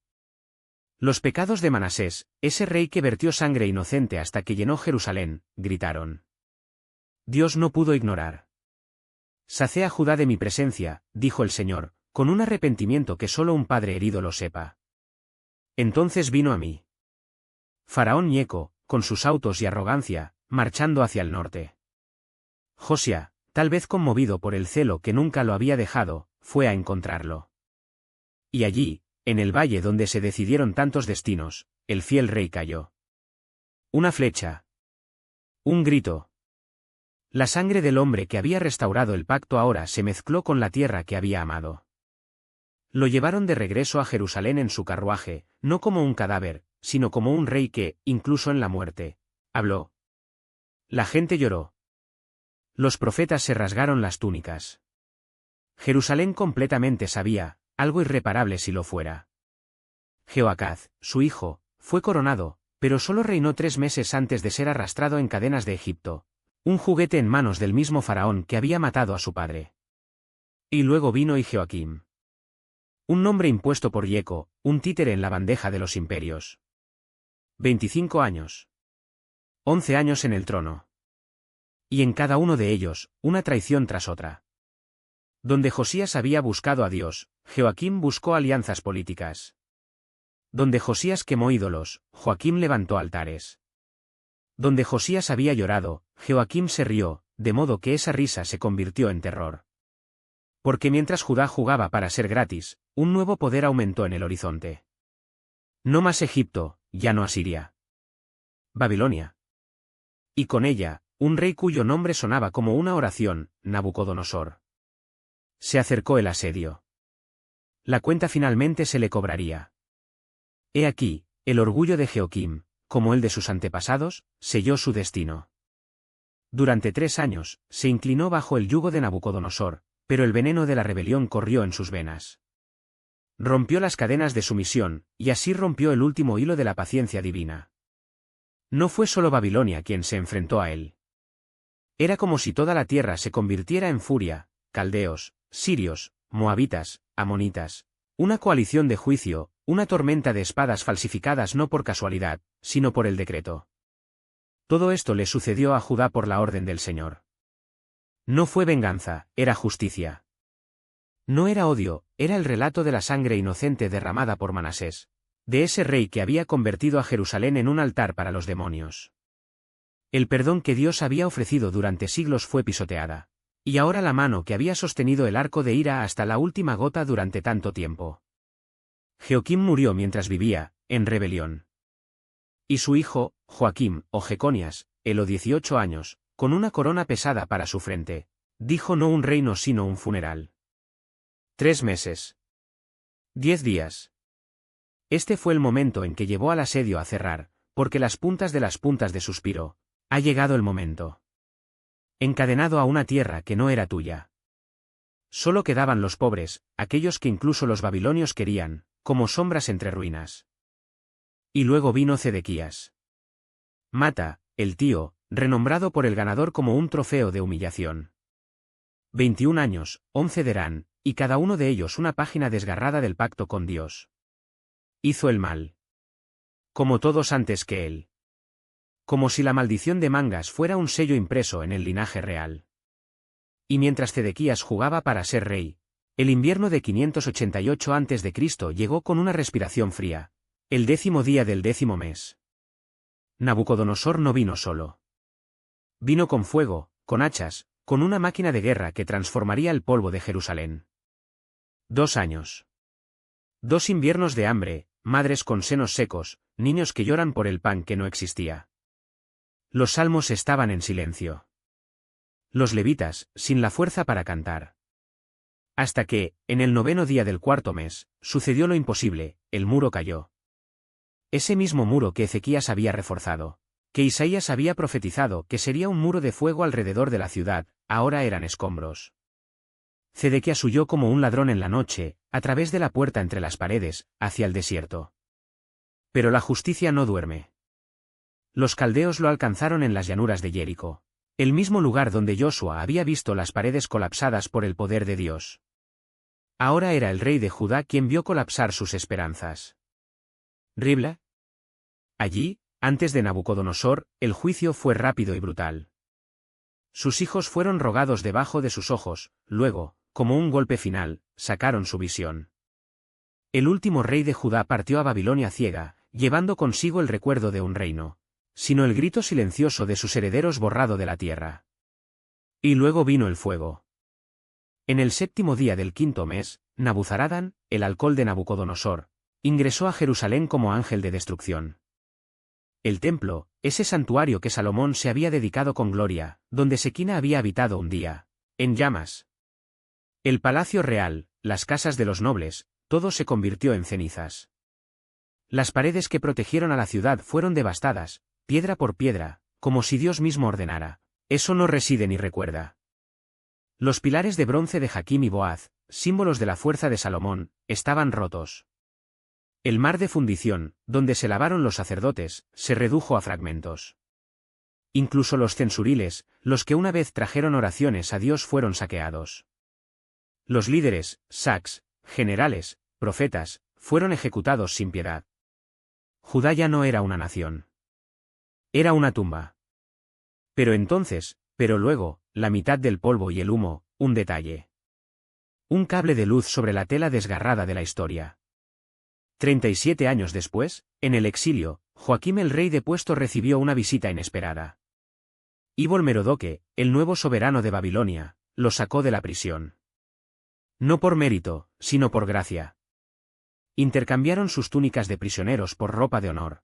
Los pecados de Manasés, ese rey que vertió sangre inocente hasta que llenó Jerusalén, gritaron. Dios no pudo ignorar. Sacé a Judá de mi presencia, dijo el Señor, con un arrepentimiento que solo un padre herido lo sepa. Entonces vino a mí Faraón Nieco, con sus autos y arrogancia, marchando hacia el norte. Josia, tal vez conmovido por el celo que nunca lo había dejado, fue a encontrarlo. Y allí, en el valle donde se decidieron tantos destinos, el fiel rey cayó. Una flecha. Un grito. La sangre del hombre que había restaurado el pacto ahora se mezcló con la tierra que había amado. Lo llevaron de regreso a Jerusalén en su carruaje, no como un cadáver, sino como un rey que, incluso en la muerte, habló. La gente lloró. Los profetas se rasgaron las túnicas. Jerusalén completamente sabía, algo irreparable si lo fuera. Jehoacaz, su hijo, fue coronado, pero solo reinó 3 meses antes de ser arrastrado en cadenas de Egipto, un juguete en manos del mismo faraón que había matado a su padre. Y luego vino Joaquim. Un nombre impuesto por Yeco, un títere en la bandeja de los imperios. 25 años. 11 años en el trono. Y en cada uno de ellos, una traición tras otra. Donde Josías había buscado a Dios, Joaquim buscó alianzas políticas. Donde Josías quemó ídolos, Joaquim levantó altares. Donde Josías había llorado, Joaquim se rió, de modo que esa risa se convirtió en terror. Porque mientras Judá jugaba para ser gratis, un nuevo poder aumentó en el horizonte. No más Egipto, ya no Asiria. Babilonia. Y con ella, un rey cuyo nombre sonaba como una oración, Nabucodonosor. Se acercó el asedio. La cuenta finalmente se le cobraría. He aquí, el orgullo de Joaquim, como el de sus antepasados, selló su destino. Durante 3 años, se inclinó bajo el yugo de Nabucodonosor, pero el veneno de la rebelión corrió en sus venas. Rompió las cadenas de sumisión, y así rompió el último hilo de la paciencia divina. No fue solo Babilonia quien se enfrentó a él. Era como si toda la tierra se convirtiera en furia, caldeos, sirios, moabitas, amonitas, una coalición de juicio, una tormenta de espadas falsificadas no por casualidad, sino por el decreto. Todo esto le sucedió a Judá por la orden del Señor. No fue venganza, era justicia. No era odio, era el relato de la sangre inocente derramada por Manasés, de ese rey que había convertido a Jerusalén en un altar para los demonios. El perdón que Dios había ofrecido durante siglos fue pisoteada, y ahora la mano que había sostenido el arco de ira hasta la última gota durante tanto tiempo. Joaquim murió mientras vivía, en rebelión. Y su hijo, Joaquim, o Jeconias, eló 18 años, con una corona pesada para su frente, dijo no un reino sino un funeral. 3 meses. 10 días. Este fue el momento en que llevó al asedio a cerrar, porque las puntas de suspiró. Ha llegado el momento. Encadenado a una tierra que no era tuya. Solo quedaban los pobres, aquellos que incluso los babilonios querían, como sombras entre ruinas. Y luego vino Zedequías. Mata, el tío, renombrado por el ganador como un trofeo de humillación. 21 años, 11 derán, y cada uno de ellos una página desgarrada del pacto con Dios. Hizo el mal. Como todos antes que él. Como si la maldición de Mangas fuera un sello impreso en el linaje real. Y mientras Zedequías jugaba para ser rey, el invierno de 588 a.C. llegó con una respiración fría, el 10º día del 10º mes. Nabucodonosor no vino solo. Vino con fuego, con hachas, con una máquina de guerra que transformaría el polvo de Jerusalén. 2 años. 2 inviernos de hambre, madres con senos secos, niños que lloran por el pan que no existía. Los salmos estaban en silencio. Los levitas, sin la fuerza para cantar. Hasta que, en el 9º día del 4º mes, sucedió lo imposible, el muro cayó. Ese mismo muro que Ezequías había reforzado, que Isaías había profetizado que sería un muro de fuego alrededor de la ciudad, ahora eran escombros. Zedequías huyó como un ladrón en la noche, a través de la puerta entre las paredes, hacia el desierto. Pero la justicia no duerme. Los caldeos lo alcanzaron en las llanuras de Jericó. El mismo lugar donde Joshua había visto las paredes colapsadas por el poder de Dios. Ahora era el rey de Judá quien vio colapsar sus esperanzas. Ribla. Allí, antes de Nabucodonosor, el juicio fue rápido y brutal. Sus hijos fueron rogados debajo de sus ojos, luego, como un golpe final, sacaron su visión. El último rey de Judá partió a Babilonia ciega, llevando consigo el recuerdo de un reino, sino el grito silencioso de sus herederos borrado de la tierra. Y luego vino el fuego. En el 7º día del 5º mes, Nabuzaradán, el alcohol de Nabucodonosor, ingresó a Jerusalén como ángel de destrucción. El templo, ese santuario que Salomón se había dedicado con gloria, donde Sequina había habitado un día, en llamas. El palacio real, las casas de los nobles, todo se convirtió en cenizas. Las paredes que protegieron a la ciudad fueron devastadas, piedra por piedra, como si Dios mismo ordenara. Eso no reside ni recuerda. Los pilares de bronce de Jaquim y Boaz, símbolos de la fuerza de Salomón, estaban rotos. El mar de fundición, donde se lavaron los sacerdotes, se redujo a fragmentos. Incluso los censuriles, los que una vez trajeron oraciones a Dios, fueron saqueados. Los líderes, sacs, generales, profetas, fueron ejecutados sin piedad. Judá ya no era una nación. Era una tumba. Pero luego, la mitad del polvo y el humo, un detalle. Un cable de luz sobre la tela desgarrada de la historia. 37 años después, en el exilio, Joaquim el rey depuesto recibió una visita inesperada. Ibol Merodoque, el nuevo soberano de Babilonia, lo sacó de la prisión. No por mérito, sino por gracia. Intercambiaron sus túnicas de prisioneros por ropa de honor.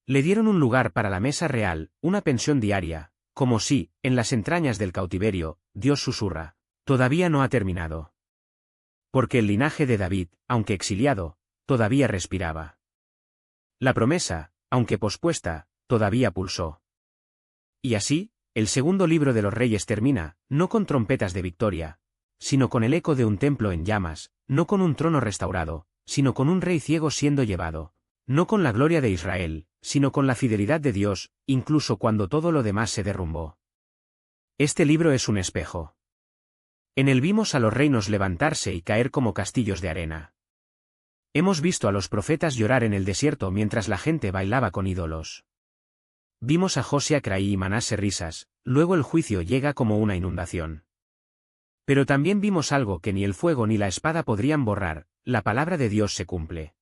Le dieron un lugar para la mesa real, una pensión diaria, como si, en las entrañas del cautiverio, Dios susurra, todavía no ha terminado. Porque el linaje de David, aunque exiliado, todavía respiraba. La promesa, aunque pospuesta, todavía pulsó. Y así, el segundo libro de los Reyes termina, no con trompetas de victoria, sino con el eco de un templo en llamas, no con un trono restaurado, sino con un rey ciego siendo llevado, no con la gloria de Israel, sino con la fidelidad de Dios, incluso cuando todo lo demás se derrumbó. Este libro es un espejo. En él vimos a los reinos levantarse y caer como castillos de arena. Hemos visto a los profetas llorar en el desierto mientras la gente bailaba con ídolos. Vimos a Josía Craí y Manase risas, luego el juicio llega como una inundación. Pero también vimos algo que ni el fuego ni la espada podrían borrar, la palabra de Dios se cumple.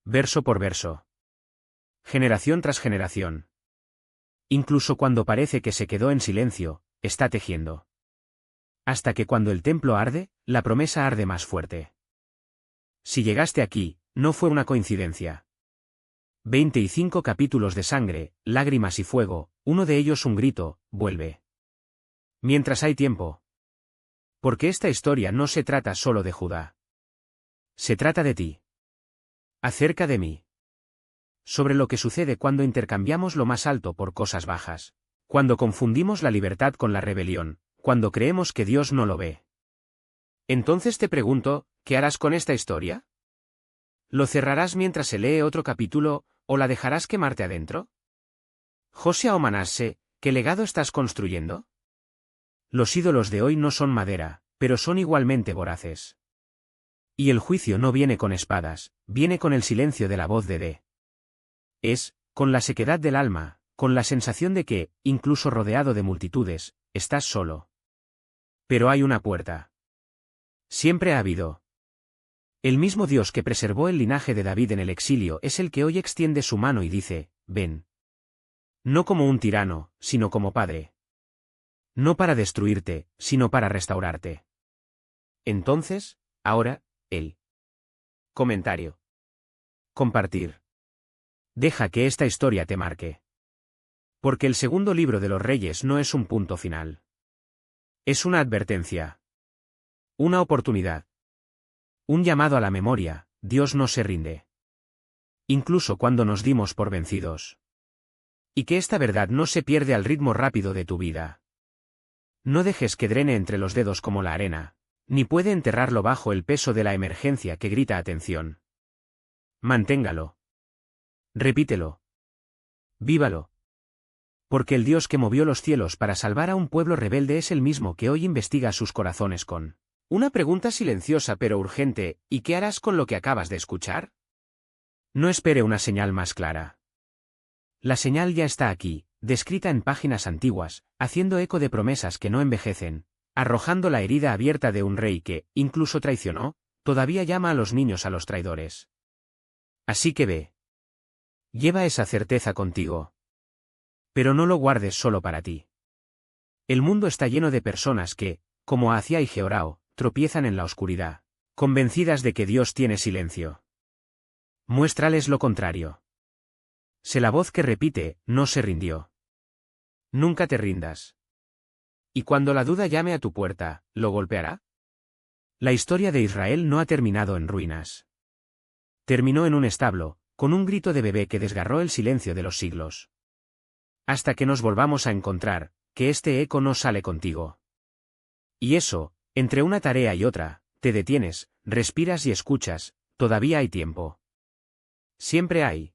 Verso por verso. Generación tras generación. Incluso cuando parece que se quedó en silencio, está tejiendo. Hasta que cuando el templo arde, la promesa arde más fuerte. Si llegaste aquí, no fue una coincidencia. 25 capítulos de sangre, lágrimas y fuego, uno de ellos un grito, vuelve. Mientras hay tiempo. Porque esta historia no se trata solo de Judá. Se trata de ti. Acerca de mí. Sobre lo que sucede cuando intercambiamos lo más alto por cosas bajas. Cuando confundimos la libertad con la rebelión, cuando creemos que Dios no lo ve. Entonces te pregunto, ¿qué harás con esta historia? ¿Lo cerrarás mientras se lee otro capítulo, o la dejarás quemarte adentro? Josía o Manase, ¿qué legado estás construyendo? Los ídolos de hoy no son madera, pero son igualmente voraces. Y el juicio no viene con espadas, viene con el silencio de la voz de D. Es, con la sequedad del alma, con la sensación de que, incluso rodeado de multitudes, estás solo. Pero hay una puerta. Siempre ha habido. El mismo Dios que preservó el linaje de David en el exilio es el que hoy extiende su mano y dice, ven. No como un tirano, sino como padre. No para destruirte, sino para restaurarte. Entonces, ahora, el comentario. Compartir. Deja que esta historia te marque. Porque el segundo libro de los Reyes no es un punto final. Es una advertencia. Una oportunidad. Un llamado a la memoria, Dios no se rinde. Incluso cuando nos dimos por vencidos. Y que esta verdad no se pierde al ritmo rápido de tu vida. No dejes que drene entre los dedos como la arena, ni puede enterrarlo bajo el peso de la emergencia que grita atención. Manténgalo. Repítelo. Vívalo. Porque el Dios que movió los cielos para salvar a un pueblo rebelde es el mismo que hoy investiga sus corazones con una pregunta silenciosa pero urgente: ¿y qué harás con lo que acabas de escuchar? No espere una señal más clara. La señal ya está aquí, descrita en páginas antiguas, haciendo eco de promesas que no envejecen, arrojando la herida abierta de un rey que, incluso traicionó, todavía llama a los niños a los traidores. Así que ve. Lleva esa certeza contigo. Pero no lo guardes solo para ti. El mundo está lleno de personas que, como Ahazía y Jehoram, tropiezan en la oscuridad, convencidas de que Dios tiene silencio. Muéstrales lo contrario. Sé la voz que repite: no se rindió. Nunca te rindas. Y cuando la duda llame a tu puerta, ¿lo golpeará? La historia de Israel no ha terminado en ruinas. Terminó en un establo, con un grito de bebé que desgarró el silencio de los siglos. Hasta que nos volvamos a encontrar, que este eco no sale contigo. Y eso, entre una tarea y otra, te detienes, respiras y escuchas: todavía hay tiempo. Siempre hay.